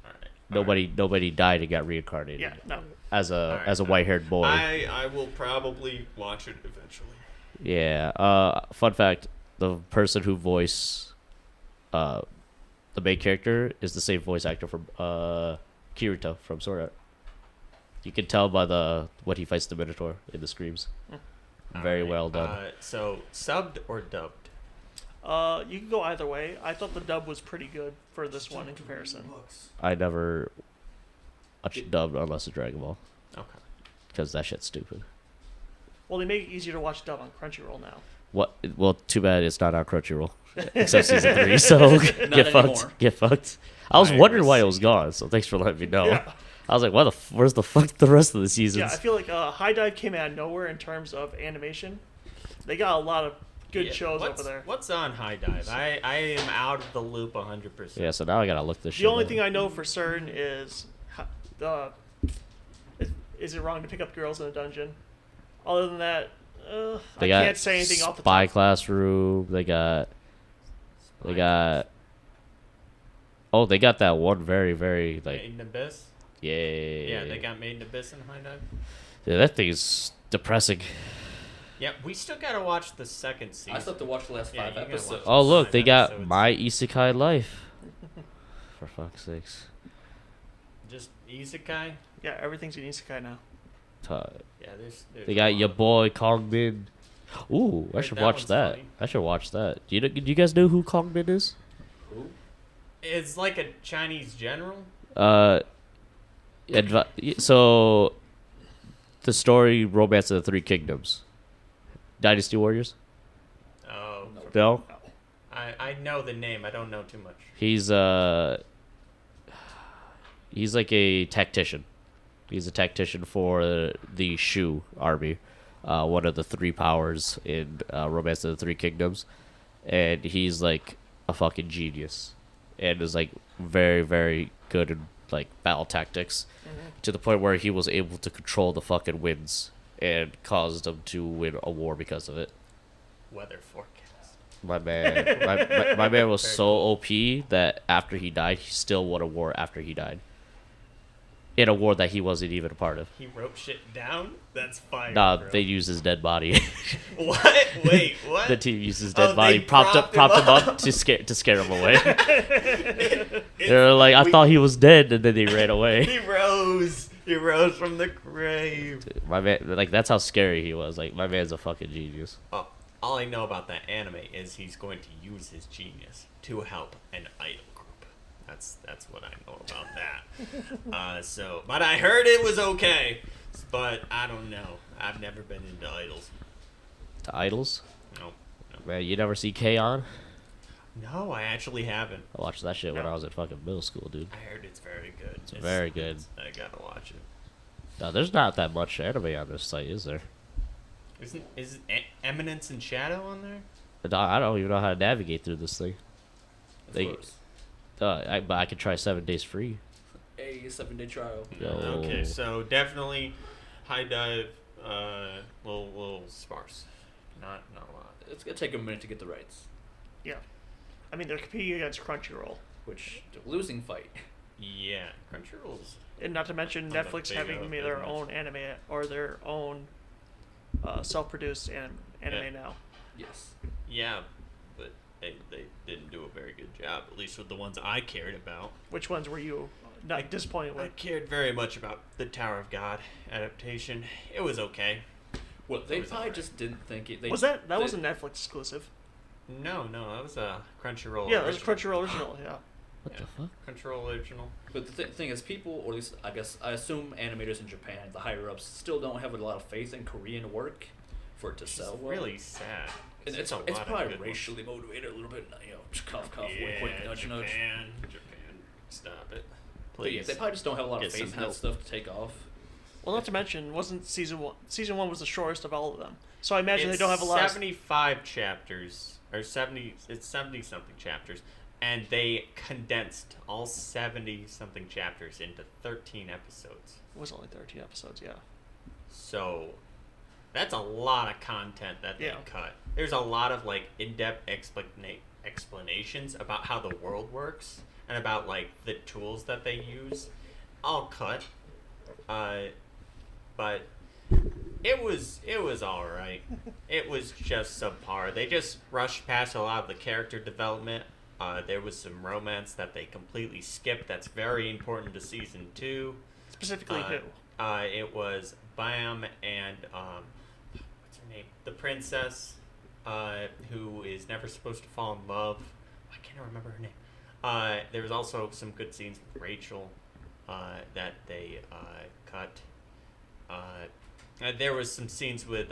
Speaker 2: All right.
Speaker 1: Nobody died and got reincarnated
Speaker 5: Yeah, no.
Speaker 1: as a
Speaker 2: Alright,
Speaker 1: as a white haired boy.
Speaker 2: I will probably watch it eventually.
Speaker 1: Yeah. Fun fact: the person who voiced the main character is the same voice actor from Kirito from Sword Art. You can tell by when he fights the Minotaur in the screams. Very
Speaker 2: Alright,
Speaker 1: well done.
Speaker 2: So subbed or dubbed?
Speaker 5: You can go either way. I thought the dub was pretty good for this one in comparison.
Speaker 1: I never watched dubbed unless it's Dragon Ball
Speaker 2: Okay.
Speaker 1: because that shit's stupid.
Speaker 5: Well, they make it easier to watch dub on Crunchyroll now.
Speaker 1: What? Well, too bad it's not on Crunchyroll except season 3. So get
Speaker 3: anymore.
Speaker 1: fucked. Get fucked. I was
Speaker 2: I
Speaker 1: wondering why it was
Speaker 2: receive.
Speaker 1: gone. So thanks for letting me know.
Speaker 5: Yeah.
Speaker 1: I was like, where's the fuck the rest of the seasons?
Speaker 5: Yeah, I feel like High Dive came out of nowhere in terms of animation. They got a lot of good
Speaker 2: Yeah,
Speaker 5: shows
Speaker 2: what's,
Speaker 5: over there.
Speaker 2: What's on High Dive? I am out of the loop 100%.
Speaker 1: Yeah, so now I gotta look this shit
Speaker 5: The only
Speaker 1: up.
Speaker 5: thing I know for certain is, is it wrong to pick up girls in a dungeon? Other than that, I
Speaker 1: They got
Speaker 5: can't say anything off the
Speaker 1: Spy
Speaker 5: top.
Speaker 1: Classroom. They got oh, they got that one very like
Speaker 2: Made in Abyss?
Speaker 1: yeah.
Speaker 2: Yeah, they got Made in Abyss in High Dive.
Speaker 1: Yeah, that thing is depressing.
Speaker 2: Yeah, we still gotta watch the second season.
Speaker 3: I still have to watch the last
Speaker 2: Yeah,
Speaker 3: 5
Speaker 2: you gotta
Speaker 3: episodes.
Speaker 2: watch
Speaker 1: Oh look, they got
Speaker 2: episodes.
Speaker 1: My Isekai Life. For fuck's sakes.
Speaker 2: Just Isekai?
Speaker 5: Yeah, everything's in Isekai now.
Speaker 2: Yeah, there's
Speaker 1: They
Speaker 2: a
Speaker 1: got
Speaker 2: lot.
Speaker 1: your boy Kongmin. Ooh, I
Speaker 2: Heard
Speaker 1: should
Speaker 2: that
Speaker 1: watch
Speaker 2: one's
Speaker 1: that.
Speaker 2: funny.
Speaker 1: I should watch that. Do you guys know who Kongmin is?
Speaker 3: Who?
Speaker 2: It's like a Chinese general?
Speaker 1: So the story Romance of the Three Kingdoms. Dynasty Warriors?
Speaker 2: Oh,
Speaker 1: No?
Speaker 2: I know the name. I don't know too much.
Speaker 1: He's like a tactician. He's a tactician for the Shu army, one of the three powers in Romance of the Three Kingdoms, and he's like a fucking genius, and is like very very good in like battle tactics, to the point where he was able to control the fucking winds and caused them to win a war because of it.
Speaker 2: Weather forecast.
Speaker 1: My man, my man was
Speaker 2: Very
Speaker 1: so OP that after he died, he still won a war after he died. in a war that he wasn't even a part of.
Speaker 2: He wrote shit down? That's fire.
Speaker 1: Nah,
Speaker 2: bro.
Speaker 1: they used his dead body.
Speaker 2: What? Wait, what?
Speaker 1: The team used his dead
Speaker 2: Oh,
Speaker 1: body,
Speaker 2: they
Speaker 1: propped him up to scare him away. They're like, I thought he was dead, and then they ran away.
Speaker 2: He rose. He rose from the grave.
Speaker 1: My man, like that's how scary he was. Like my man's a fucking genius.
Speaker 2: Oh, all I know about that anime is he's going to use his genius to help an idol group. That's what I know about that. But I heard it was okay. But I don't know. I've never been into idols.
Speaker 1: To idols,
Speaker 2: No.
Speaker 1: man. You never see K-On?
Speaker 2: No, I actually haven't.
Speaker 1: I watched that shit when
Speaker 2: No.
Speaker 1: I was in fucking middle school, dude.
Speaker 2: I heard it's very good. It's
Speaker 1: very good.
Speaker 2: I gotta watch it.
Speaker 1: No, there's not that much anime on this site, is there?
Speaker 2: Is Eminence and Shadow on there?
Speaker 1: I don't even know how to navigate through this thing.
Speaker 3: Of
Speaker 1: They-
Speaker 3: course.
Speaker 1: But I could try 7 days free.
Speaker 3: A 7-day trial.
Speaker 1: Yo.
Speaker 2: Okay, so definitely High Dive, little sparse. Not a lot.
Speaker 3: It's gonna take a minute to get the rights,
Speaker 5: Yeah. I mean, they're competing against Crunchyroll.
Speaker 3: which losing fight.
Speaker 2: Yeah, Crunchyroll's.
Speaker 5: And not to mention
Speaker 2: On the
Speaker 5: Netflix
Speaker 2: big
Speaker 5: having
Speaker 2: of
Speaker 5: made their
Speaker 2: business.
Speaker 5: own anime or their own self-produced anime
Speaker 2: Yeah.
Speaker 5: now.
Speaker 3: Yes.
Speaker 2: Yeah, but they didn't do a very good job, at least with the ones I cared about.
Speaker 5: Which ones were you not disappointed
Speaker 2: I
Speaker 5: with?
Speaker 2: cared very much about the Tower of God adaptation. It was okay.
Speaker 3: Well, they
Speaker 2: It was
Speaker 3: probably
Speaker 2: alright.
Speaker 3: just didn't think it. They,
Speaker 5: Was that
Speaker 3: they-
Speaker 5: was a Netflix exclusive?
Speaker 2: No, that was a Crunchyroll.
Speaker 5: Yeah, it was
Speaker 2: original.
Speaker 5: Crunchyroll original. Yeah.
Speaker 1: What
Speaker 2: Yeah.
Speaker 1: the fuck?
Speaker 2: Crunchyroll original.
Speaker 3: But the thing is, people, or at least I assume animators in Japan, the higher ups, still don't have a lot of faith in Korean work for it to
Speaker 2: It's
Speaker 3: sell well.
Speaker 2: really sad.
Speaker 3: And it's
Speaker 2: a lot of
Speaker 3: probably
Speaker 2: good ones.
Speaker 3: racially motivated a little bit. You know, cough, cough,
Speaker 2: Yeah,
Speaker 3: wink, wink, nudge, nudge.
Speaker 2: Japan, stop it.
Speaker 3: But yeah,
Speaker 2: Please.
Speaker 3: they probably just don't have a lot of
Speaker 2: Get some
Speaker 3: faith in
Speaker 2: help.
Speaker 3: that stuff to take off.
Speaker 5: Well, not to mention, wasn't season one? Season one was the shortest of all of them. So I imagine
Speaker 2: It's
Speaker 5: they don't have a lot.
Speaker 2: 75 chapters, or 70. It's 70 something chapters, and they condensed all 70 something chapters into 13 episodes.
Speaker 5: It was only 13 episodes. Yeah.
Speaker 2: So that's a lot of content that they
Speaker 5: Yeah.
Speaker 2: cut. There's a lot of like in-depth explanations about how the world works and about like the tools that they use. All cut, but it was all right. It was just subpar. They just rushed past a lot of the character development. There was some romance that they completely skipped. That's very important to season 2.
Speaker 5: Specifically, who?
Speaker 2: It was Bam and what's her name? The princess, who is never supposed to fall in love. I can't remember her name. There was also some good scenes with Rachel that they cut. There was some scenes with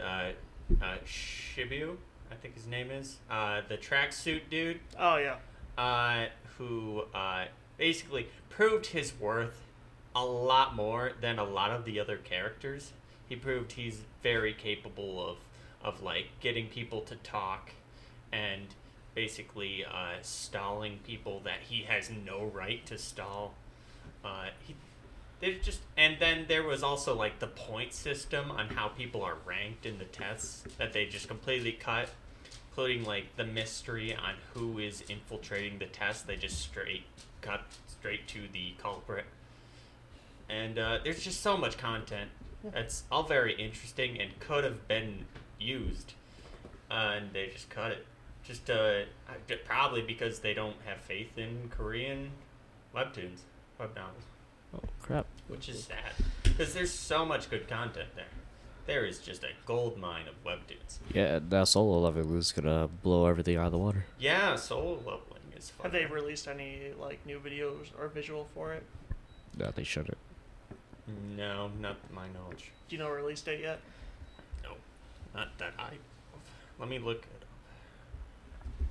Speaker 2: Shibu, I think his name is, the tracksuit dude.
Speaker 5: Oh yeah.
Speaker 2: Who basically proved his worth a lot more than a lot of the other characters. He proved he's very capable of like getting people to talk and basically stalling people that he has no right to stall. And then there was also like the point system on how people are ranked in the tests that they just completely cut, including like the mystery on who is infiltrating the test. They just cut straight to the culprit. And there's just so much content. It's all very interesting and could have been used, and they just cut it. Just probably because they don't have faith in Korean web novels.
Speaker 1: Oh crap!
Speaker 2: Which is sad, because there's so much good content there. There is just a gold mine of webtoons.
Speaker 1: Yeah, now Solo Leveling is gonna blow everything out of the water.
Speaker 2: Yeah, Soul Leveling is fun.
Speaker 5: Have they released any like new videos or visual for it?
Speaker 1: No, they shouldn't.
Speaker 2: No, not to my knowledge.
Speaker 5: Do you know a release date yet?
Speaker 2: No, not that I. Let me look it up.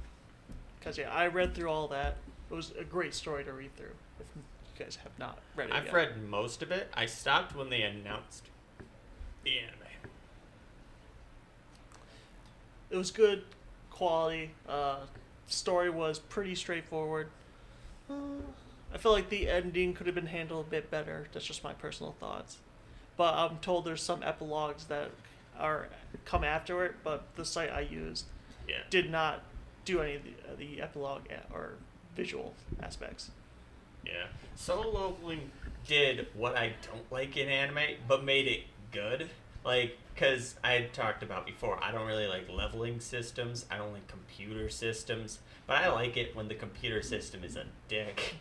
Speaker 5: Because yeah, I read through all that. It was a great story to read through. If you guys have not read it
Speaker 2: I've
Speaker 5: yet.
Speaker 2: read most of it. I stopped when they announced the anime.
Speaker 5: It was good quality. Story was pretty straightforward. I feel like the ending could have been handled a bit better. That's just my personal thoughts. But I'm told there's some epilogues that come after it, but the site I used
Speaker 2: Yeah.
Speaker 5: did not do any of the epilogue or visual aspects.
Speaker 2: Yeah. Solo Leveling did what I don't like in anime, but made it good. Like, because I had talked about before, I don't really like leveling systems. I don't like computer systems. But I like it when the computer system is a dick.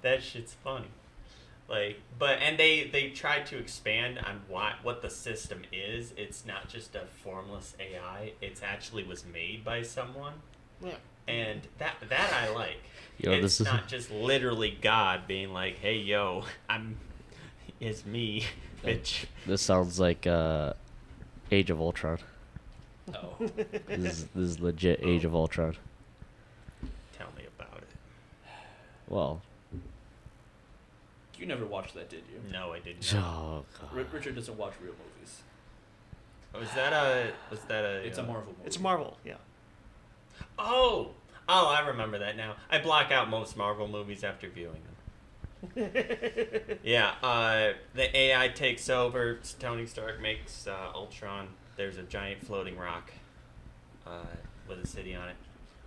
Speaker 2: That shit's funny. Like, and they tried to expand on what the system is. It's not just a formless AI. It's actually was made by someone.
Speaker 5: Yeah.
Speaker 2: And that I like.
Speaker 1: Yo,
Speaker 2: it's
Speaker 1: this is-
Speaker 2: not just literally God being like, "Hey, yo, it's me, bitch."
Speaker 1: This sounds like Age of Ultron.
Speaker 3: Oh.
Speaker 1: This is legit Age of Ultron.
Speaker 2: Tell me about it.
Speaker 1: Well,
Speaker 3: You never watched that, did you?
Speaker 2: No, I didn't. Know.
Speaker 1: oh god.
Speaker 3: Richard doesn't watch real movies.
Speaker 2: Was that a?
Speaker 3: It's a Marvel movie.
Speaker 5: It's Marvel, yeah.
Speaker 2: Oh, I remember that now. I block out most Marvel movies after viewing them. Yeah, the AI takes over. Tony Stark makes Ultron. There's a giant floating rock with a city on it.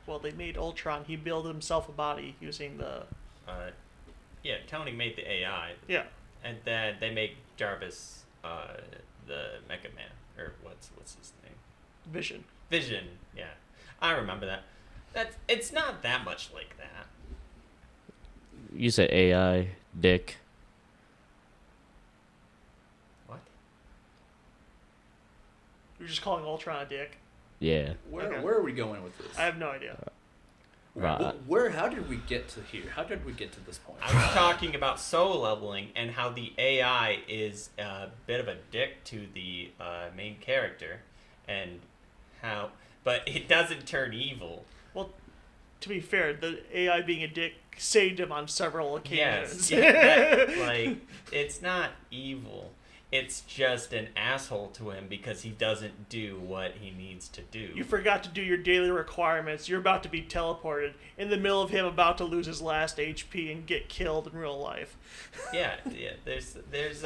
Speaker 5: Well, they made Ultron. He built himself a body using the...
Speaker 2: Yeah, Tony made the AI,
Speaker 5: Yeah.
Speaker 2: and then they make Jarvis the Mecha Man, or what's his name?
Speaker 5: Vision.
Speaker 2: Vision. Yeah, I remember that. It's not that much like that.
Speaker 1: You said AI, dick.
Speaker 2: What?
Speaker 5: You're just calling Ultron a dick.
Speaker 1: Yeah.
Speaker 3: Where
Speaker 5: Okay.
Speaker 3: are we going with this?
Speaker 5: I have no idea.
Speaker 1: Right.
Speaker 3: How did we get to here? How did we get to this point?
Speaker 2: I was talking about soul leveling and how the AI is a bit of a dick to the main character, and but it doesn't turn evil.
Speaker 5: Well, to be fair, the AI being a dick saved him on several occasions.
Speaker 2: Yes, yeah, like it's not evil. It's just an asshole to him because he doesn't do what he needs to do.
Speaker 5: You forgot to do your daily requirements. You're about to be teleported in the middle of him about to lose his last HP and get killed in real life.
Speaker 2: Yeah. There's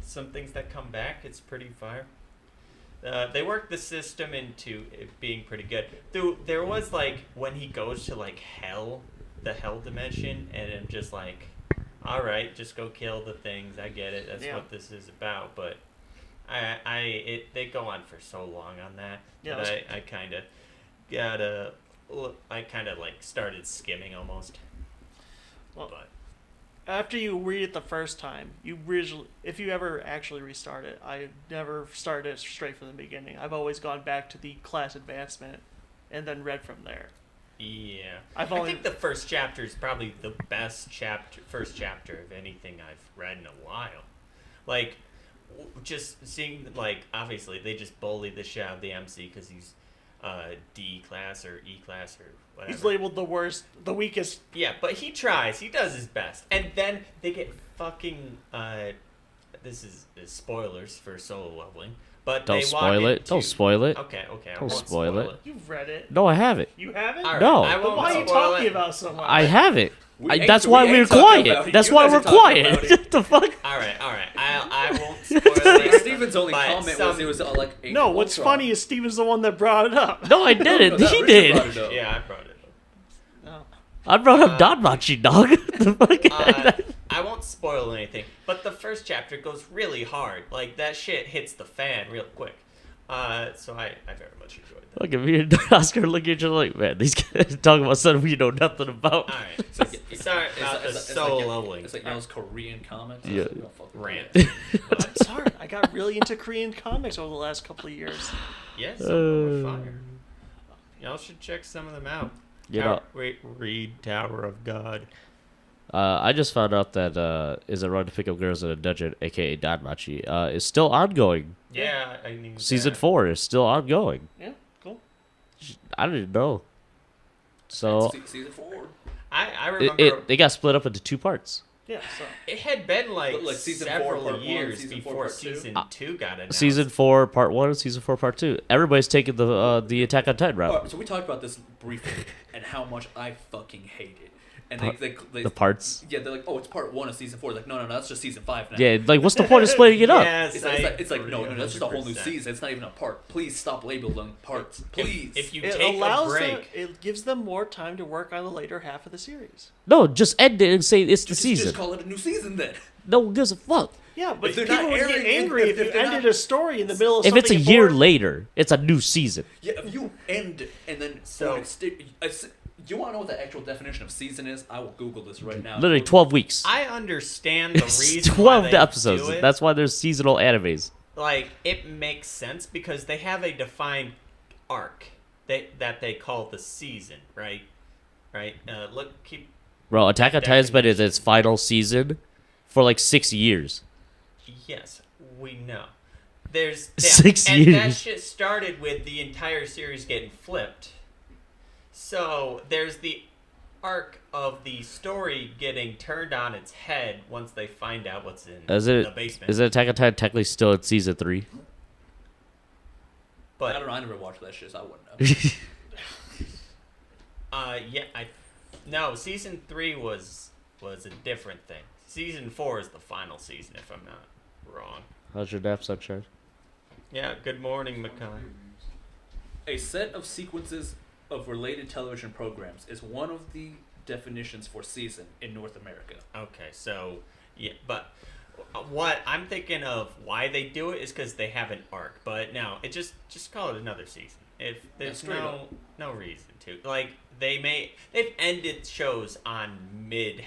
Speaker 2: some things that come back. It's pretty fire. They worked the system into it being pretty good. There was like when he goes to like hell, the hell dimension, and I'm just like, all right, just go kill the things. I get it. That's
Speaker 5: Yeah.
Speaker 2: what this is about. But they go on for so long on that.
Speaker 5: Yeah,
Speaker 2: But I kind of like started skimming almost.
Speaker 5: Well,
Speaker 2: But
Speaker 5: after you read it the first time, if you ever actually restart it, I never started it straight from the beginning. I've always gone back to the class advancement and then read from there.
Speaker 2: yeah,
Speaker 5: I
Speaker 2: think the first chapter is probably the best first chapter of anything I've read in a while. Like, just seeing, like, obviously they just bully the shit out of the MC because he's D class or E class or whatever.
Speaker 5: He's labeled the worst, the weakest.
Speaker 2: Yeah, but he tries. He does his best. And then they get fucking... this is spoilers for solo leveling. But
Speaker 1: Don't
Speaker 2: they
Speaker 1: spoil
Speaker 2: walk
Speaker 1: it. Don't
Speaker 2: into-
Speaker 1: spoil it.
Speaker 2: Okay, I
Speaker 1: Don't
Speaker 2: won't
Speaker 1: spoil
Speaker 2: spoil
Speaker 1: it.
Speaker 5: You've read it.
Speaker 1: No, I haven't.
Speaker 5: You haven't?
Speaker 2: All right,
Speaker 1: No.
Speaker 2: I
Speaker 5: Then
Speaker 2: won't
Speaker 5: why are you
Speaker 2: spoil
Speaker 5: talking
Speaker 2: it.
Speaker 5: about so much?
Speaker 1: I haven't.
Speaker 3: We
Speaker 1: That's
Speaker 3: ain't-
Speaker 1: why
Speaker 3: we
Speaker 1: we're
Speaker 3: ain't talking
Speaker 1: quiet.
Speaker 3: about it.
Speaker 1: That's
Speaker 3: You
Speaker 1: why
Speaker 3: guys
Speaker 1: we're
Speaker 3: are talking about
Speaker 1: quiet.
Speaker 3: it.
Speaker 1: What the fuck?
Speaker 2: All right. I won't spoil
Speaker 3: Like,
Speaker 2: it.
Speaker 3: Steven's only
Speaker 2: But
Speaker 3: comment was it was like Age
Speaker 5: No,
Speaker 3: of
Speaker 5: what's
Speaker 3: Ultron.
Speaker 5: funny is Steven's the one that brought it up.
Speaker 1: No, I didn't.
Speaker 3: No,
Speaker 1: He
Speaker 3: Richard
Speaker 1: did.
Speaker 3: brought it up.
Speaker 2: Yeah, I brought it up.
Speaker 5: Oh.
Speaker 1: I brought up Danmachi, dog. The fuck?
Speaker 2: I won't spoil anything, but the first chapter goes really hard. Like, that shit hits the fan real quick. So I very much enjoyed that.
Speaker 1: Look at me and Oscar look at each other like, man, these guys talking about something we know nothing about.
Speaker 2: Alright,
Speaker 3: It's
Speaker 2: sorry
Speaker 3: it's
Speaker 2: about
Speaker 3: like-
Speaker 2: the
Speaker 3: it's like-
Speaker 2: soul
Speaker 3: it's
Speaker 2: leveling.
Speaker 3: It's like those Korean comments.
Speaker 1: Yeah.
Speaker 3: We don't fuck with
Speaker 2: Rant.
Speaker 3: that.
Speaker 5: I'm sorry. I got really into Korean comics over the last couple of years.
Speaker 2: Yes, some of them are fire. Y'all should check some of them out.
Speaker 1: You know,
Speaker 2: Read Tower of God.
Speaker 1: I just found out that Is It Wrong to Pick Up Girls in a Dungeon, aka Danmachi, is still ongoing.
Speaker 2: Yeah, I knew
Speaker 1: Season
Speaker 2: that.
Speaker 1: 4 is still ongoing.
Speaker 5: Yeah, cool.
Speaker 1: I didn't know. So
Speaker 3: Season 4.
Speaker 2: I
Speaker 1: it,
Speaker 2: remember
Speaker 1: it got split up into 2 parts.
Speaker 5: Yeah, so
Speaker 2: it had been like,
Speaker 3: But, like, season four,
Speaker 2: several
Speaker 3: part one,
Speaker 2: years
Speaker 3: season four,
Speaker 2: before
Speaker 3: part two.
Speaker 2: season 2 got announced.
Speaker 1: Season 4 Part 1 and Season 4 Part 2. Everybody's taking the Attack on Titan route.
Speaker 3: Alright, so we talked about this briefly and how much I fucking hate it. And they
Speaker 1: The parts.
Speaker 3: Yeah, they're like, oh, it's part 1 of season 4. Like, no, that's just season 5 now.
Speaker 1: Yeah, like what's the point of splitting it up?
Speaker 2: Yes,
Speaker 3: It's like no, that's just a whole new
Speaker 2: 100%.
Speaker 3: season. It's not even a part. Please stop labeling parts. Please.
Speaker 2: If you
Speaker 5: It
Speaker 2: take
Speaker 5: allows
Speaker 2: a
Speaker 5: them,
Speaker 2: break,
Speaker 5: it gives them more time to work on the later half of the series.
Speaker 1: No, just end it and say it's the season.
Speaker 3: Just call it a new season then.
Speaker 1: No one gives a fuck.
Speaker 5: Yeah, but
Speaker 3: If they're
Speaker 5: people
Speaker 3: not
Speaker 5: would get
Speaker 3: airing-
Speaker 5: angry if you
Speaker 3: they're
Speaker 5: ended
Speaker 3: not-
Speaker 5: a story in the middle of
Speaker 1: If
Speaker 5: something
Speaker 1: it's a year
Speaker 5: important.
Speaker 1: later, it's a new season.
Speaker 3: Yeah, if you end and then
Speaker 2: So-
Speaker 3: you want to know what the actual definition of season is? I will Google this right now.
Speaker 1: Literally 12 weeks.
Speaker 2: I understand the
Speaker 1: It's
Speaker 2: reason
Speaker 1: 12
Speaker 2: why they
Speaker 1: episodes.
Speaker 2: do it.
Speaker 1: That's why there's seasonal animes.
Speaker 2: Like, it makes sense because they have a defined arc that they call the season, right? Right. Keep.
Speaker 1: Bro, Attack on Titan's been in
Speaker 2: Definition.
Speaker 1: its final season for like 6 years.
Speaker 2: Yes, we know. There's
Speaker 1: 6
Speaker 2: and that
Speaker 1: years.
Speaker 2: shit started with the entire series getting flipped. So there's the arc of the story getting turned on its head once they find out what's in the basement.
Speaker 1: Is it Attack on Titan technically still in season 3?
Speaker 2: But
Speaker 3: I don't know. I never watched that shit, so I wouldn't know.
Speaker 2: No, season 3 was a different thing. Season 4 is the final season, if I'm not wrong.
Speaker 1: How's your nap, Sunshine?
Speaker 2: Yeah. Good morning, Makai.
Speaker 3: A set of sequences of related television programs is one of the definitions for season in North America.
Speaker 2: Okay, so yeah, but what I'm thinking of why they do it is because they have an arc. But no, it just call it another season. If there's
Speaker 3: straight up.
Speaker 2: no reason to, like, they've ended shows on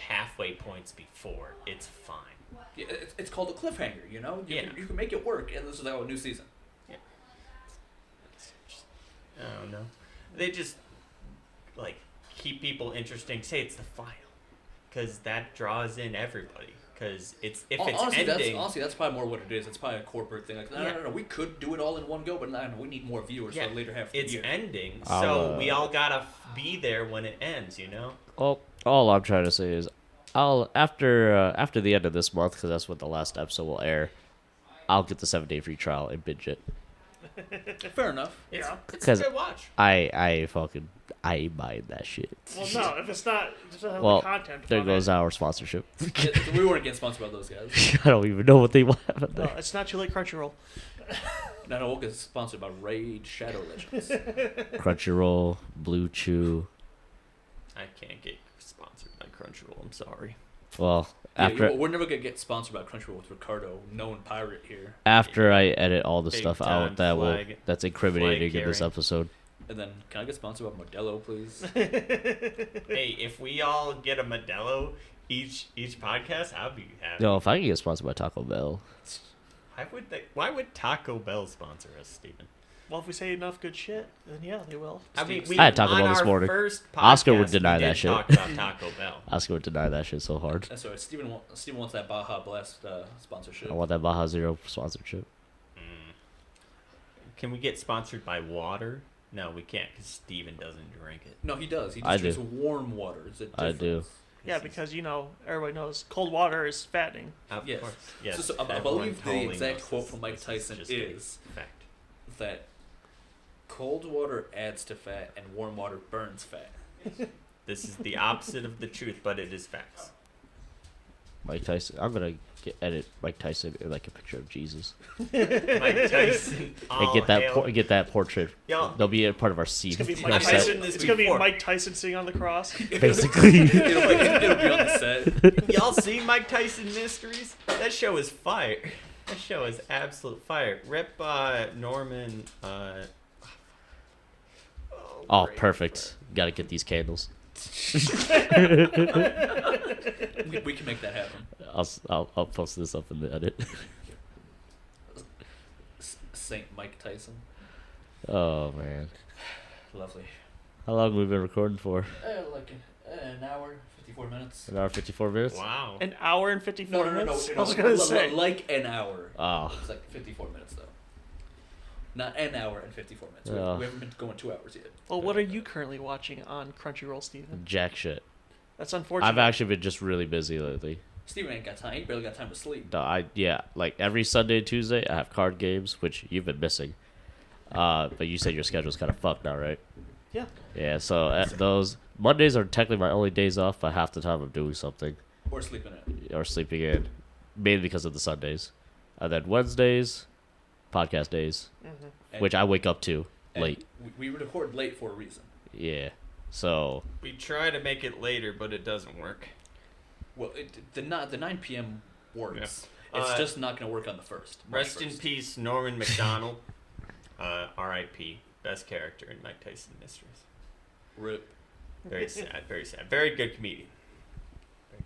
Speaker 2: halfway points before. It's fine.
Speaker 3: Yeah, it's called a cliffhanger, you know? You can make it work, and this is our new season.
Speaker 2: I don't know. They just like keep people interesting. Say it's the final, because that draws in everybody. Because it's
Speaker 3: Honestly,
Speaker 2: ending.
Speaker 3: that's probably more what it is. It's probably a corporate thing. Like, no,
Speaker 2: Yeah.
Speaker 3: no, we could do it all in one go, but no, we need more viewers for the later half of the
Speaker 2: it's
Speaker 3: year.
Speaker 2: ending,
Speaker 1: I'll,
Speaker 2: so we all gotta be there when it ends. You know.
Speaker 1: All I'm trying to say is, after the end of this month, because that's when the last episode will air, I'll get the 7-day free trial and binge it.
Speaker 3: Fair enough.
Speaker 2: It's a
Speaker 1: 'Cause
Speaker 2: good watch.
Speaker 1: I ain't buying that shit.
Speaker 5: Well, no, if it's not, it doesn't have
Speaker 1: Well,
Speaker 5: the content.
Speaker 1: there
Speaker 5: from
Speaker 1: goes
Speaker 5: it.
Speaker 1: our sponsorship.
Speaker 3: Yeah, we weren't getting sponsored by those guys.
Speaker 1: I don't even know what they want.
Speaker 5: No, it's not too late. Crunchyroll.
Speaker 3: No, we'll get sponsored by Raid Shadow Legends.
Speaker 1: Crunchyroll, Blue Chew.
Speaker 2: I can't get sponsored by Crunchyroll. I'm sorry.
Speaker 1: Well,
Speaker 3: Yeah, we're never gonna get sponsored by Crunchyroll with Ricardo, known pirate here.
Speaker 1: after I edit all the
Speaker 2: Big
Speaker 1: stuff
Speaker 2: time
Speaker 1: out that's incriminating in
Speaker 2: flag
Speaker 1: this
Speaker 2: carrying.
Speaker 1: episode.
Speaker 3: And then, can I get sponsored by Modelo, please?
Speaker 2: Hey, if we all get a Modelo each podcast, I'll be happy.
Speaker 1: No, if I can get sponsored by Taco Bell,
Speaker 2: Why would Taco Bell sponsor us, Steven?
Speaker 5: Well, if we say enough good shit, then yeah, they will.
Speaker 2: I mean,
Speaker 1: I had Taco
Speaker 2: on
Speaker 1: Bell this
Speaker 2: our
Speaker 1: morning.
Speaker 2: First
Speaker 1: Oscar would
Speaker 2: podcast,
Speaker 1: deny
Speaker 2: we
Speaker 1: that
Speaker 2: did
Speaker 1: shit.
Speaker 2: Talk about Taco Bell.
Speaker 1: Oscar would deny that shit so hard.
Speaker 3: That's right. Steven wants that Baja Blast sponsorship.
Speaker 1: I want that Baja Zero sponsorship.
Speaker 2: Can we get sponsored by water? No, we can't because Steven doesn't drink it.
Speaker 3: No, he does. He
Speaker 1: I
Speaker 3: just drinks
Speaker 1: do.
Speaker 3: warm water. It's a
Speaker 1: I do.
Speaker 3: difference.
Speaker 5: Yeah, because everybody knows cold water is fattening.
Speaker 2: Of
Speaker 3: Yes.
Speaker 2: course. Yes.
Speaker 3: So I
Speaker 2: everyone
Speaker 3: believe the
Speaker 2: totally
Speaker 3: exact
Speaker 2: knows
Speaker 3: quote
Speaker 2: this.
Speaker 3: from Mike
Speaker 2: This
Speaker 3: Tyson
Speaker 2: just a
Speaker 3: is
Speaker 2: fact.
Speaker 3: that cold water adds to fat and warm water burns fat.
Speaker 2: This is the opposite of the truth, but it is facts.
Speaker 1: Mike Tyson. I'm gonna edit Mike Tyson in like a picture of Jesus
Speaker 2: Mike Tyson.
Speaker 1: and get that portrait.
Speaker 2: Y'all-
Speaker 1: They'll be a part of our scene.
Speaker 5: It's gonna be
Speaker 1: our
Speaker 5: Mike
Speaker 2: I've
Speaker 1: set,
Speaker 5: Tyson.
Speaker 2: mentioned this
Speaker 5: It's gonna be
Speaker 2: before.
Speaker 5: Mike Tyson sitting on the cross.
Speaker 1: basically.
Speaker 3: It'll be on the set.
Speaker 2: Y'all see Mike Tyson Mysteries? That show is fire. That show is absolute fire. Rip Norman.
Speaker 1: Oh,
Speaker 2: great.
Speaker 1: perfect. Gotta get these candles.
Speaker 3: We can make that happen.
Speaker 1: I'll post this up in the edit.
Speaker 3: Saint Mike Tyson.
Speaker 1: Oh man,
Speaker 3: Lovely.
Speaker 1: how long have we been recording for?
Speaker 3: Like an hour, 54 minutes.
Speaker 1: An hour 54 minutes.
Speaker 2: Wow.
Speaker 5: An hour and 54
Speaker 3: No,
Speaker 5: minutes. I was gonna
Speaker 3: L-
Speaker 5: say.
Speaker 3: like an hour.
Speaker 1: Oh,
Speaker 3: It's like 54 minutes though. Not an hour and 54 minutes.
Speaker 1: Yeah.
Speaker 3: We haven't been going 2 hours yet.
Speaker 5: Well, what are you currently watching on Crunchyroll, Steven?
Speaker 1: jack shit.
Speaker 5: That's unfortunate.
Speaker 1: I've actually been just really busy lately.
Speaker 3: Steven ain't got time. He barely got time to sleep.
Speaker 1: Like every Sunday and Tuesday I have card games, which you've been missing. But you said your schedule's kind of fucked now, right?
Speaker 5: Yeah.
Speaker 1: Yeah, so those Mondays are technically my only days off, but half the time I'm doing something
Speaker 3: Or sleeping in.
Speaker 1: or sleeping in, mainly because of the Sundays. And then Wednesdays, podcast days,
Speaker 3: And-
Speaker 1: which I wake up to
Speaker 3: and
Speaker 1: late.
Speaker 3: We record late for a reason.
Speaker 1: Yeah, so
Speaker 2: We try to make it later, but it doesn't work.
Speaker 3: Well, the 9 p.m. works.
Speaker 2: Yeah.
Speaker 3: It's just not going to work on the 1st. March
Speaker 2: Rest in
Speaker 3: 1st.
Speaker 2: peace, Norman McDonald. R.I.P. Best character in Mike Tyson Mysteries.
Speaker 3: Rip.
Speaker 2: Very sad, very sad. Very good comedian. Very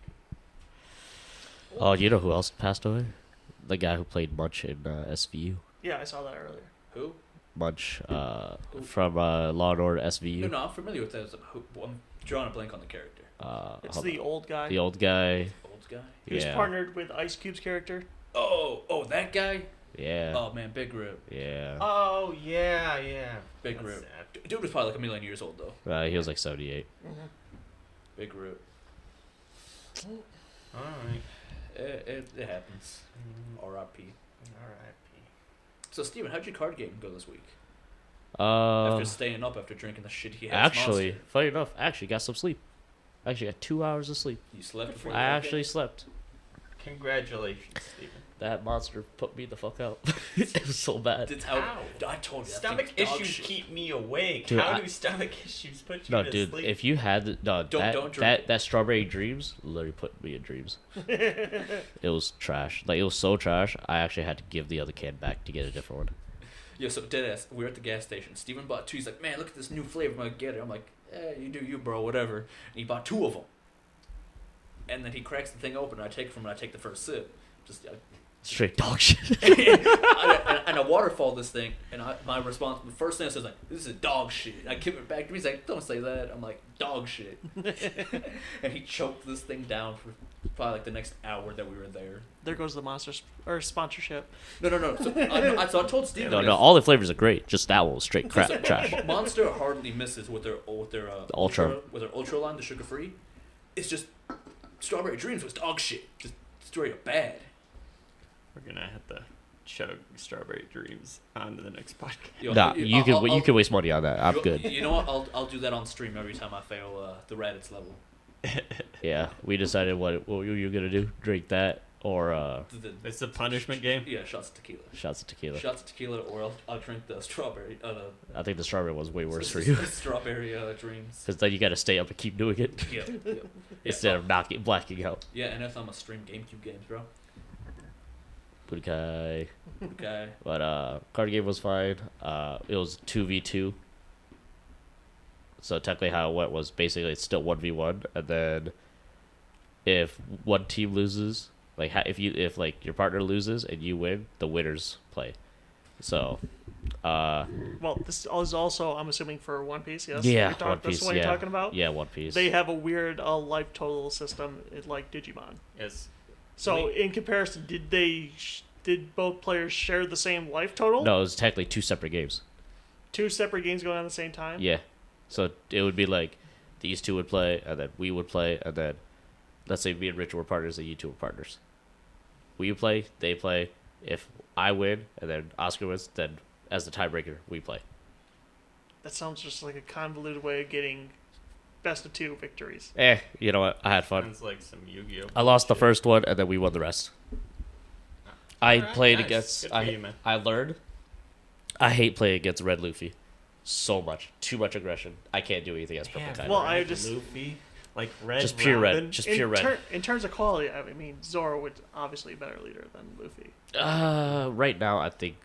Speaker 2: good.
Speaker 1: oh, you know who else passed away? The guy who played Munch in SVU.
Speaker 5: Yeah, I saw that earlier.
Speaker 3: Who?
Speaker 1: Munch from Law and Order SVU.
Speaker 3: No, I'm familiar with that. I'm drawing a blank on the character.
Speaker 5: It's
Speaker 1: hold
Speaker 5: the
Speaker 1: on.
Speaker 5: old guy.
Speaker 1: The old guy.
Speaker 3: Old guy?
Speaker 5: He was
Speaker 1: Yeah.
Speaker 5: partnered with Ice Cube's character.
Speaker 3: Oh, that guy?
Speaker 1: Yeah.
Speaker 3: Oh, man, big rip.
Speaker 1: Yeah.
Speaker 2: Oh, yeah, yeah.
Speaker 3: Big
Speaker 2: That's
Speaker 3: rip.
Speaker 2: sad.
Speaker 3: Dude was probably like a million years old, though.
Speaker 1: He was like 78.
Speaker 3: Big rip.
Speaker 2: Alright.
Speaker 3: It happens. R.I.P.
Speaker 2: R.I.P.
Speaker 3: So, Steven, how'd your card game go this week?
Speaker 1: Uh,
Speaker 3: After staying up after drinking the shitty ass
Speaker 1: actually,
Speaker 3: Monster.
Speaker 1: funny enough, I actually got some sleep. I actually got 2 hours of sleep.
Speaker 3: You slept before
Speaker 1: I
Speaker 3: you
Speaker 1: actually slept.
Speaker 2: Congratulations, Stephen.
Speaker 1: That monster put me the fuck out. It was so bad.
Speaker 3: It's how
Speaker 2: How?
Speaker 3: I told you. that
Speaker 2: Stomach
Speaker 3: thing's dog
Speaker 2: issues
Speaker 3: shit.
Speaker 2: keep me awake.
Speaker 1: Dude,
Speaker 2: How
Speaker 1: I-
Speaker 2: do stomach issues put you
Speaker 1: No,
Speaker 2: to
Speaker 1: dude,
Speaker 2: sleep?
Speaker 1: if you had
Speaker 3: don't drink it.
Speaker 1: that strawberry dreams literally put me in dreams. It was trash. Like it was so trash. I actually had to give the other can back to get a different one.
Speaker 3: Yeah, so deadass, we were at the gas station. Steven bought 2. He's like, man, look at this new flavor. I'm gonna get it. I'm like, you do you, bro, whatever. And he bought 2 of them. And then he cracks the thing open, and I take it from him, and I take the first sip. Just
Speaker 1: Straight dog shit.
Speaker 3: and I waterfall this thing, and my response, the first thing I said was like, this is dog shit. And I give it back to him. He's like, don't say that. I'm like, dog shit. And he choked this thing down for probably like the next hour that we were there.
Speaker 5: There goes the monster or sponsorship.
Speaker 3: No. So I told Steven.
Speaker 1: No, all the flavors are great. Just that one was straight crap,
Speaker 3: So,
Speaker 1: trash.
Speaker 3: Monster hardly misses with their
Speaker 1: Ultra.
Speaker 3: with their ultra line, the sugar free. It's just Strawberry Dreams was dog shit, just straight up bad.
Speaker 2: We're gonna have to chug Strawberry Dreams on to the next podcast.
Speaker 3: Yo,
Speaker 1: Nah, you
Speaker 3: I'll-
Speaker 1: can waste money on that. I'm good.
Speaker 3: You know what? I'll do that on stream every time I fail the Raditz level.
Speaker 1: Yeah, we decided what you were gonna do. Drink that or
Speaker 2: It's a punishment game.
Speaker 3: Yeah, shots of tequila.
Speaker 1: shots of tequila.
Speaker 3: Shots of tequila, or I'll drink the strawberry.
Speaker 1: I think the strawberry was way worse for you.
Speaker 3: Strawberry Dreams.
Speaker 1: Because then you got to stay up and keep doing it
Speaker 3: Yeah.
Speaker 1: instead of blacking out.
Speaker 3: Yeah, and if I'm a stream GameCube games, bro.
Speaker 1: Budokai.
Speaker 3: Okay.
Speaker 1: But card game was fine. It was 2v2. So technically how it went was basically it's still 1v1, and then if one team loses, like if your partner loses and you win, the winners play. So
Speaker 5: Well, this is also, I'm assuming, for One Piece, yes?
Speaker 1: yeah,
Speaker 5: That's
Speaker 1: One Piece.
Speaker 5: the one
Speaker 1: Yeah,
Speaker 5: you're talking about?
Speaker 1: yeah, One Piece.
Speaker 5: They have a weird life total system like Digimon.
Speaker 2: Yes.
Speaker 5: So, in comparison, did both players share the same life total?
Speaker 1: No, it was technically 2 separate games.
Speaker 5: 2 separate games going on at the same time?
Speaker 1: Yeah. So it would be like these 2 would play, and then we would play, and then let's say me and Richard were partners, and you 2 were partners. We play, they play. If I win, and then Oscar wins, then as the tiebreaker, we play.
Speaker 5: That sounds just like a convoluted way of getting best of 2 victories.
Speaker 1: You know what? I had fun.
Speaker 2: Sounds like some Yu-Gi-Oh.
Speaker 1: I lost the
Speaker 2: shit.
Speaker 1: first one, and then we won the rest. I
Speaker 2: Alright,
Speaker 1: played
Speaker 2: nice.
Speaker 1: against.
Speaker 2: Good for you, man.
Speaker 1: I learned. I hate playing against Red Luffy. So much. Too much aggression. I can't do anything against Purple Kaido.
Speaker 5: Well, I just-
Speaker 2: Luffy, like red.
Speaker 1: Just pure
Speaker 2: Robin.
Speaker 1: red. Just pure red.
Speaker 5: In terms of quality, I mean, Zoro would obviously be a better leader than Luffy.
Speaker 1: Right now, I think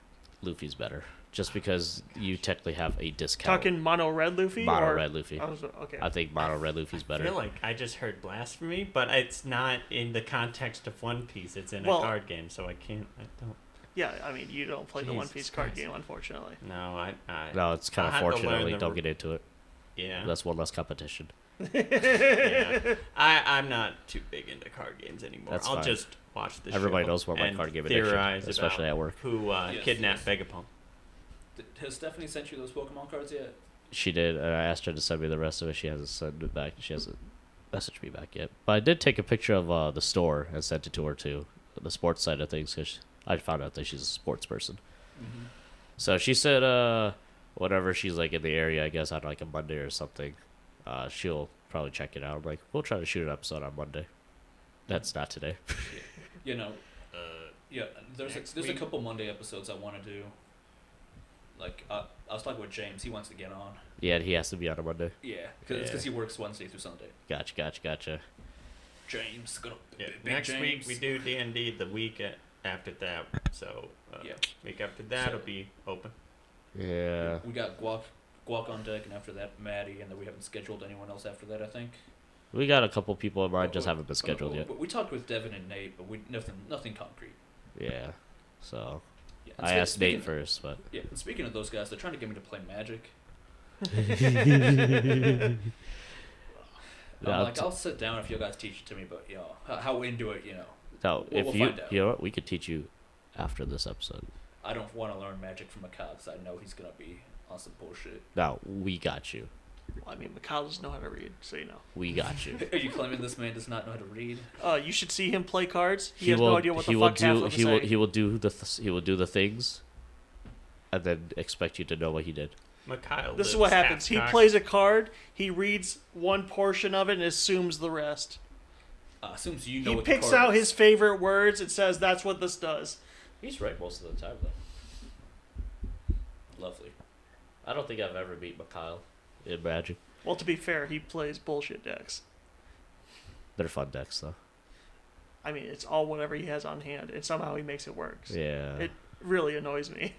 Speaker 1: Luffy's better. Just because you technically have a discount.
Speaker 5: Talking mono red Luffy?
Speaker 1: Mono
Speaker 5: or-
Speaker 1: red Luffy.
Speaker 5: Okay.
Speaker 1: I think mono red Luffy's
Speaker 2: I
Speaker 1: better.
Speaker 2: feel like I just heard blasphemy, but it's not in the context of One Piece. It's in
Speaker 5: Well-
Speaker 2: a card game, so I don't.
Speaker 5: Yeah, I mean, you don't play the One
Speaker 2: Jesus
Speaker 5: Piece card
Speaker 2: Christ.
Speaker 5: game, unfortunately.
Speaker 2: No, I
Speaker 1: No, it's kind
Speaker 2: I'll
Speaker 1: of
Speaker 2: have to learn
Speaker 1: fortunately
Speaker 2: the
Speaker 1: don't
Speaker 2: r-
Speaker 1: get into it.
Speaker 2: yeah.
Speaker 1: That's one less competition.
Speaker 2: Yeah. I'm not too big into card games anymore.
Speaker 1: That's
Speaker 2: I'll
Speaker 1: fine.
Speaker 2: just watch the
Speaker 1: Everybody
Speaker 2: show
Speaker 1: knows what my
Speaker 2: and
Speaker 1: card game addiction,
Speaker 2: theorize
Speaker 1: especially
Speaker 2: about
Speaker 1: at work.
Speaker 2: who
Speaker 3: Yes,
Speaker 2: kidnapped
Speaker 3: yes.
Speaker 2: Vegapunk.
Speaker 3: Has Stephanie sent you those Pokemon cards yet?
Speaker 1: She did, and I asked her to send me the rest of it. She hasn't sent it back. She hasn't messaged me back yet. But I did take a picture of the store and sent it to her too, the sports side of things, because I found out that she's a sports person.
Speaker 3: Mm-hmm.
Speaker 1: So she said whenever she's like in the area, I guess on like a Monday or something, she'll probably check it out. I'm like, we'll try to shoot an episode on Monday. That's not today.
Speaker 3: You know, yeah. There's
Speaker 2: Next
Speaker 3: a
Speaker 2: week.
Speaker 3: couple Monday episodes I want to do. Like I was talking with James. He wants to get on.
Speaker 1: Yeah, he has to be on a Monday.
Speaker 3: Yeah, because he works Wednesday through Sunday.
Speaker 1: Gotcha.
Speaker 3: James, gonna
Speaker 2: Yeah,
Speaker 3: big
Speaker 2: next
Speaker 3: James.
Speaker 2: week we do D&D the week after that. So
Speaker 3: Yeah.
Speaker 2: week after that
Speaker 3: So-
Speaker 2: will be open.
Speaker 1: Yeah.
Speaker 3: We got Guac on deck, and after that Maddie, and then we haven't scheduled anyone else after that. I think.
Speaker 1: We got a couple people in mind, just haven't been scheduled yet.
Speaker 3: We talked with Devin and Nate, but nothing concrete.
Speaker 1: Yeah. So
Speaker 3: Yeah, and
Speaker 1: I asked
Speaker 3: speaking-
Speaker 1: Nate first, but
Speaker 3: Yeah, and speaking of those guys, they're trying to get me to play Magic.
Speaker 1: Yeah,
Speaker 3: I'll sit down if you guys teach it to me, but how into it,
Speaker 1: no,
Speaker 3: we'll
Speaker 1: if you
Speaker 3: find out.
Speaker 1: you know what, we could teach you after this episode.
Speaker 3: I don't want to learn Magic from Macau because I know he's gonna be on some bullshit.
Speaker 1: No, we got you.
Speaker 5: Well, I mean, Mikhail doesn't know how to read, so you know.
Speaker 1: We got you.
Speaker 3: Are you claiming this man does not know how to read?
Speaker 5: You should see him play cards. He has no idea what the fuck half of them
Speaker 1: he will
Speaker 5: say.
Speaker 1: he will do the things, and then expect you to know what he did.
Speaker 2: Mikhail
Speaker 5: This is
Speaker 2: lives
Speaker 5: what happens. He
Speaker 2: half-cocked.
Speaker 5: plays a card, he reads one portion of it, and assumes the rest.
Speaker 3: Assumes you know
Speaker 5: He
Speaker 3: what
Speaker 5: picks
Speaker 3: the card
Speaker 5: out
Speaker 3: is.
Speaker 5: his favorite words and says, that's what this does.
Speaker 1: He's right most of the time, though.
Speaker 3: Lovely.
Speaker 1: I don't think I've ever beat Mikhail in Magic.
Speaker 5: Well, to be fair, he plays bullshit decks.
Speaker 1: They're fun decks, though.
Speaker 5: I mean, it's all whatever he has on hand, and somehow he makes it work.
Speaker 1: Yeah.
Speaker 5: It really annoys me.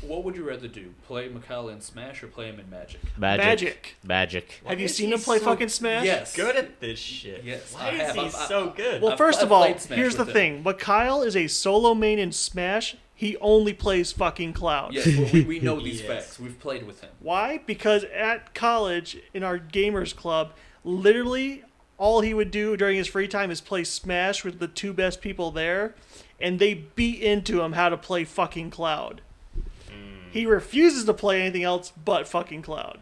Speaker 3: What would you rather do? Play Mikhail in Smash or play him in Magic?
Speaker 1: Magic.
Speaker 5: Have you
Speaker 2: is
Speaker 5: seen
Speaker 2: he
Speaker 5: him play
Speaker 2: so
Speaker 5: fucking Smash?
Speaker 3: Yes.
Speaker 2: Good at this shit.
Speaker 3: Yes,
Speaker 2: Why
Speaker 3: I
Speaker 2: is
Speaker 3: have.
Speaker 2: he
Speaker 3: I-
Speaker 2: so good?
Speaker 5: Well,
Speaker 3: I've-
Speaker 5: first
Speaker 3: I've
Speaker 5: of all,
Speaker 3: played Smash
Speaker 5: here's the
Speaker 3: with him.
Speaker 5: thing. Mikhail is a solo main in Smash. He only plays fucking Cloud.
Speaker 3: Yes, we know these
Speaker 2: Yes.
Speaker 3: facts. We've played with him.
Speaker 5: Why? Because at college, in our gamers club, literally all he would do during his free time is play Smash with the two best people there, and they beat into him how to play fucking Cloud. He refuses to play anything else but fucking Cloud.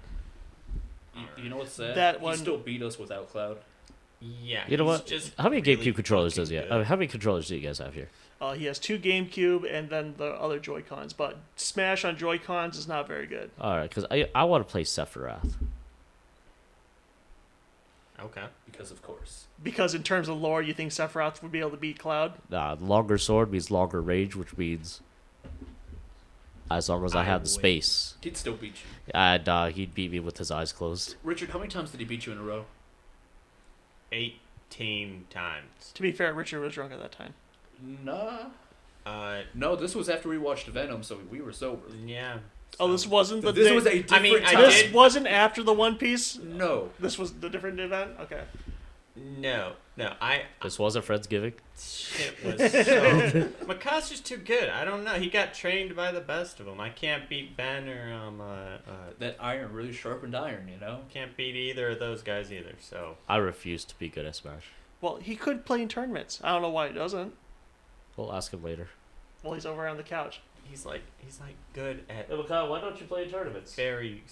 Speaker 3: You know what's sad?
Speaker 5: That
Speaker 3: He
Speaker 5: one-
Speaker 3: still beat us without Cloud.
Speaker 2: Yeah.
Speaker 1: You know
Speaker 2: he's
Speaker 1: what?
Speaker 2: Just
Speaker 1: How many
Speaker 2: really
Speaker 1: GameCube controllers does he
Speaker 2: fucking
Speaker 1: have?
Speaker 2: good.
Speaker 1: How many controllers do you guys have here?
Speaker 5: He has two GameCube and then the other Joy-Cons, but Smash on Joy-Cons is not very good.
Speaker 1: All right, because I want to play Sephiroth.
Speaker 2: Okay.
Speaker 3: Because of course.
Speaker 5: Because in terms of lore, you think Sephiroth would be able to beat Cloud?
Speaker 1: Longer sword means longer range, which means as long as I
Speaker 2: I
Speaker 1: have the
Speaker 2: win.
Speaker 1: space.
Speaker 3: He'd still beat you.
Speaker 1: And he'd beat me with his eyes closed.
Speaker 3: Richard, how many times did he beat you in a row?
Speaker 2: 18 times.
Speaker 5: To be fair, Richard was drunk at that time.
Speaker 3: Nah.
Speaker 2: No.
Speaker 3: This was after we watched Venom, so we were sober.
Speaker 2: Yeah.
Speaker 5: Oh, this wasn't the
Speaker 3: This
Speaker 5: day-
Speaker 3: was a different
Speaker 2: I mean, I
Speaker 3: time.
Speaker 5: This
Speaker 2: did-
Speaker 5: wasn't after the One Piece?
Speaker 3: No.
Speaker 5: This was the different event? Okay.
Speaker 2: No.
Speaker 1: This wasn't Friendsgiving.
Speaker 2: Shit was so. Mikhail's just too good. I don't know. He got trained by the best of them. I can't beat Ben or
Speaker 3: That iron really sharpened iron, you know?
Speaker 2: can't beat either of those guys either. So
Speaker 1: I refuse to be good at Smash.
Speaker 5: Well, he could play in tournaments. I don't know why he doesn't.
Speaker 1: We'll ask him later.
Speaker 5: Well, he's over on the couch.
Speaker 2: he's like good at
Speaker 1: Mikhail, why don't you play in tournaments?
Speaker 2: very.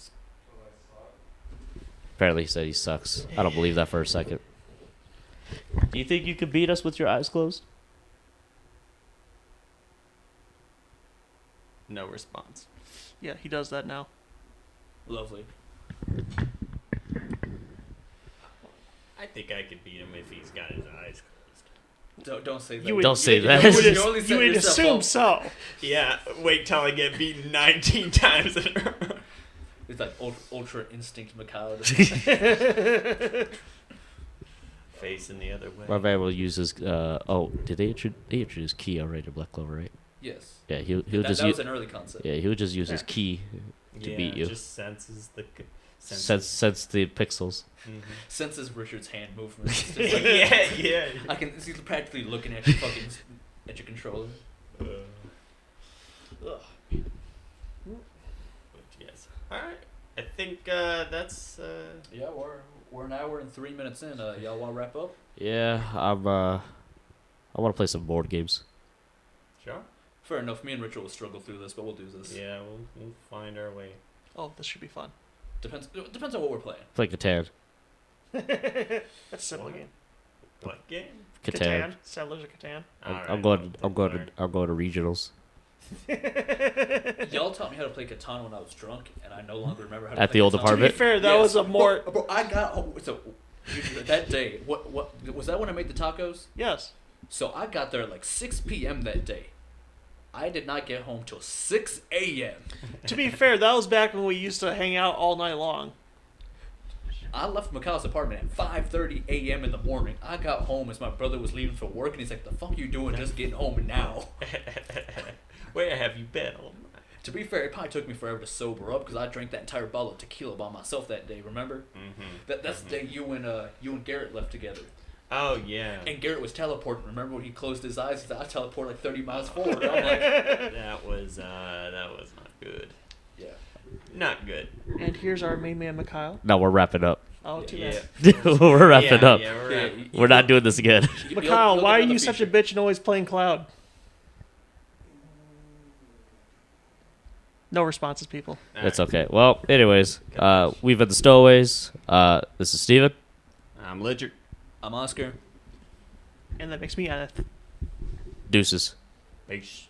Speaker 1: Apparently he said he sucks. I don't believe that for a second. Do you think you could beat us with your eyes closed?
Speaker 2: No response.
Speaker 5: Yeah, he does that now.
Speaker 3: Lovely.
Speaker 2: I think I could beat him if he's got his eyes closed.
Speaker 3: Don't say that.
Speaker 5: You would-
Speaker 1: Don't say that.
Speaker 5: You would,
Speaker 3: You only
Speaker 5: you
Speaker 3: set
Speaker 5: would
Speaker 3: yourself
Speaker 5: assume
Speaker 3: up.
Speaker 5: so.
Speaker 2: Yeah. Wait till I get beaten 19 times in a row.
Speaker 3: It's like ultra instinct Mikhail.
Speaker 2: Facing the other way.
Speaker 1: My man will use his. Did they introduce key already to Black Clover, right?
Speaker 3: Yes.
Speaker 1: Yeah, he'll
Speaker 3: That
Speaker 1: just
Speaker 3: was
Speaker 1: use.
Speaker 3: an early concept.
Speaker 1: Yeah, he would just use his
Speaker 5: Yeah.
Speaker 1: key to
Speaker 2: yeah,
Speaker 1: beat you.
Speaker 2: Just senses the.
Speaker 1: Sense the pixels.
Speaker 2: Mhm.
Speaker 3: Senses Richard's hand movements. It's
Speaker 2: yeah,
Speaker 3: just like,
Speaker 2: yeah.
Speaker 3: I can see practically looking at your fucking at your controller.
Speaker 2: But yes. All right. I think that's.
Speaker 3: Yeah, we're an hour and 3 minutes in. Y'all want to wrap up?
Speaker 1: Yeah, I want to play some board games.
Speaker 2: Sure.
Speaker 3: Fair enough. Me and Richard will struggle through this, but we'll do this.
Speaker 2: Yeah, we'll find our way.
Speaker 5: Oh, this should be fun.
Speaker 3: Depends on what we're playing.
Speaker 1: Play Catan.
Speaker 5: That's a simple game.
Speaker 2: What game?
Speaker 1: Catan.
Speaker 5: Settlers of Catan.
Speaker 1: I'm
Speaker 2: Alright,
Speaker 1: going.
Speaker 2: multiplayer.
Speaker 1: I'm going to regionals.
Speaker 3: Y'all taught me how to play Katana when I was drunk, and I no longer remember how to
Speaker 1: At
Speaker 3: play
Speaker 1: the old
Speaker 3: Katana.
Speaker 5: To be
Speaker 1: apartment?
Speaker 5: fair, that was a more
Speaker 3: Bro, I got home. So that day, what was that when I made the tacos?
Speaker 5: yes.
Speaker 3: So I got there at like 6 p.m. that day. I did not get home till 6 a.m.
Speaker 5: To be fair, that was back when we used to hang out all night long.
Speaker 3: I left Mikhail's apartment at 5:30 a.m. in the morning. I got home as my brother was leaving for work, and he's like, "The fuck you doing? Just getting home now?"
Speaker 2: Where have you been all night?
Speaker 3: To be fair, it probably took me forever to sober up because I drank that entire bottle of tequila by myself that day. Remember? That's the day you and Garrett left together.
Speaker 2: Oh yeah.
Speaker 3: And Garrett was teleporting. Remember when he closed his eyes? He said, "I teleported like 30 miles forward." I'm like,
Speaker 2: That was not good.
Speaker 3: yeah.
Speaker 2: Not good.
Speaker 5: And here's our main man, Mikhail.
Speaker 1: No, we're wrapping up.
Speaker 5: Oh, too
Speaker 2: Yeah.
Speaker 5: bad.
Speaker 1: We're wrapping up.
Speaker 2: Yeah, we're
Speaker 3: Yeah,
Speaker 2: wrapping.
Speaker 1: We're not doing this again.
Speaker 5: Mikhail, why are you such a bitch and always playing Cloud? No responses, people.
Speaker 1: It's okay. Well, anyways, we've been the Stowaways. This is Steven.
Speaker 2: I'm Ledger.
Speaker 3: I'm Oscar.
Speaker 5: And that makes me Aneth.
Speaker 1: Deuces.
Speaker 2: Peace.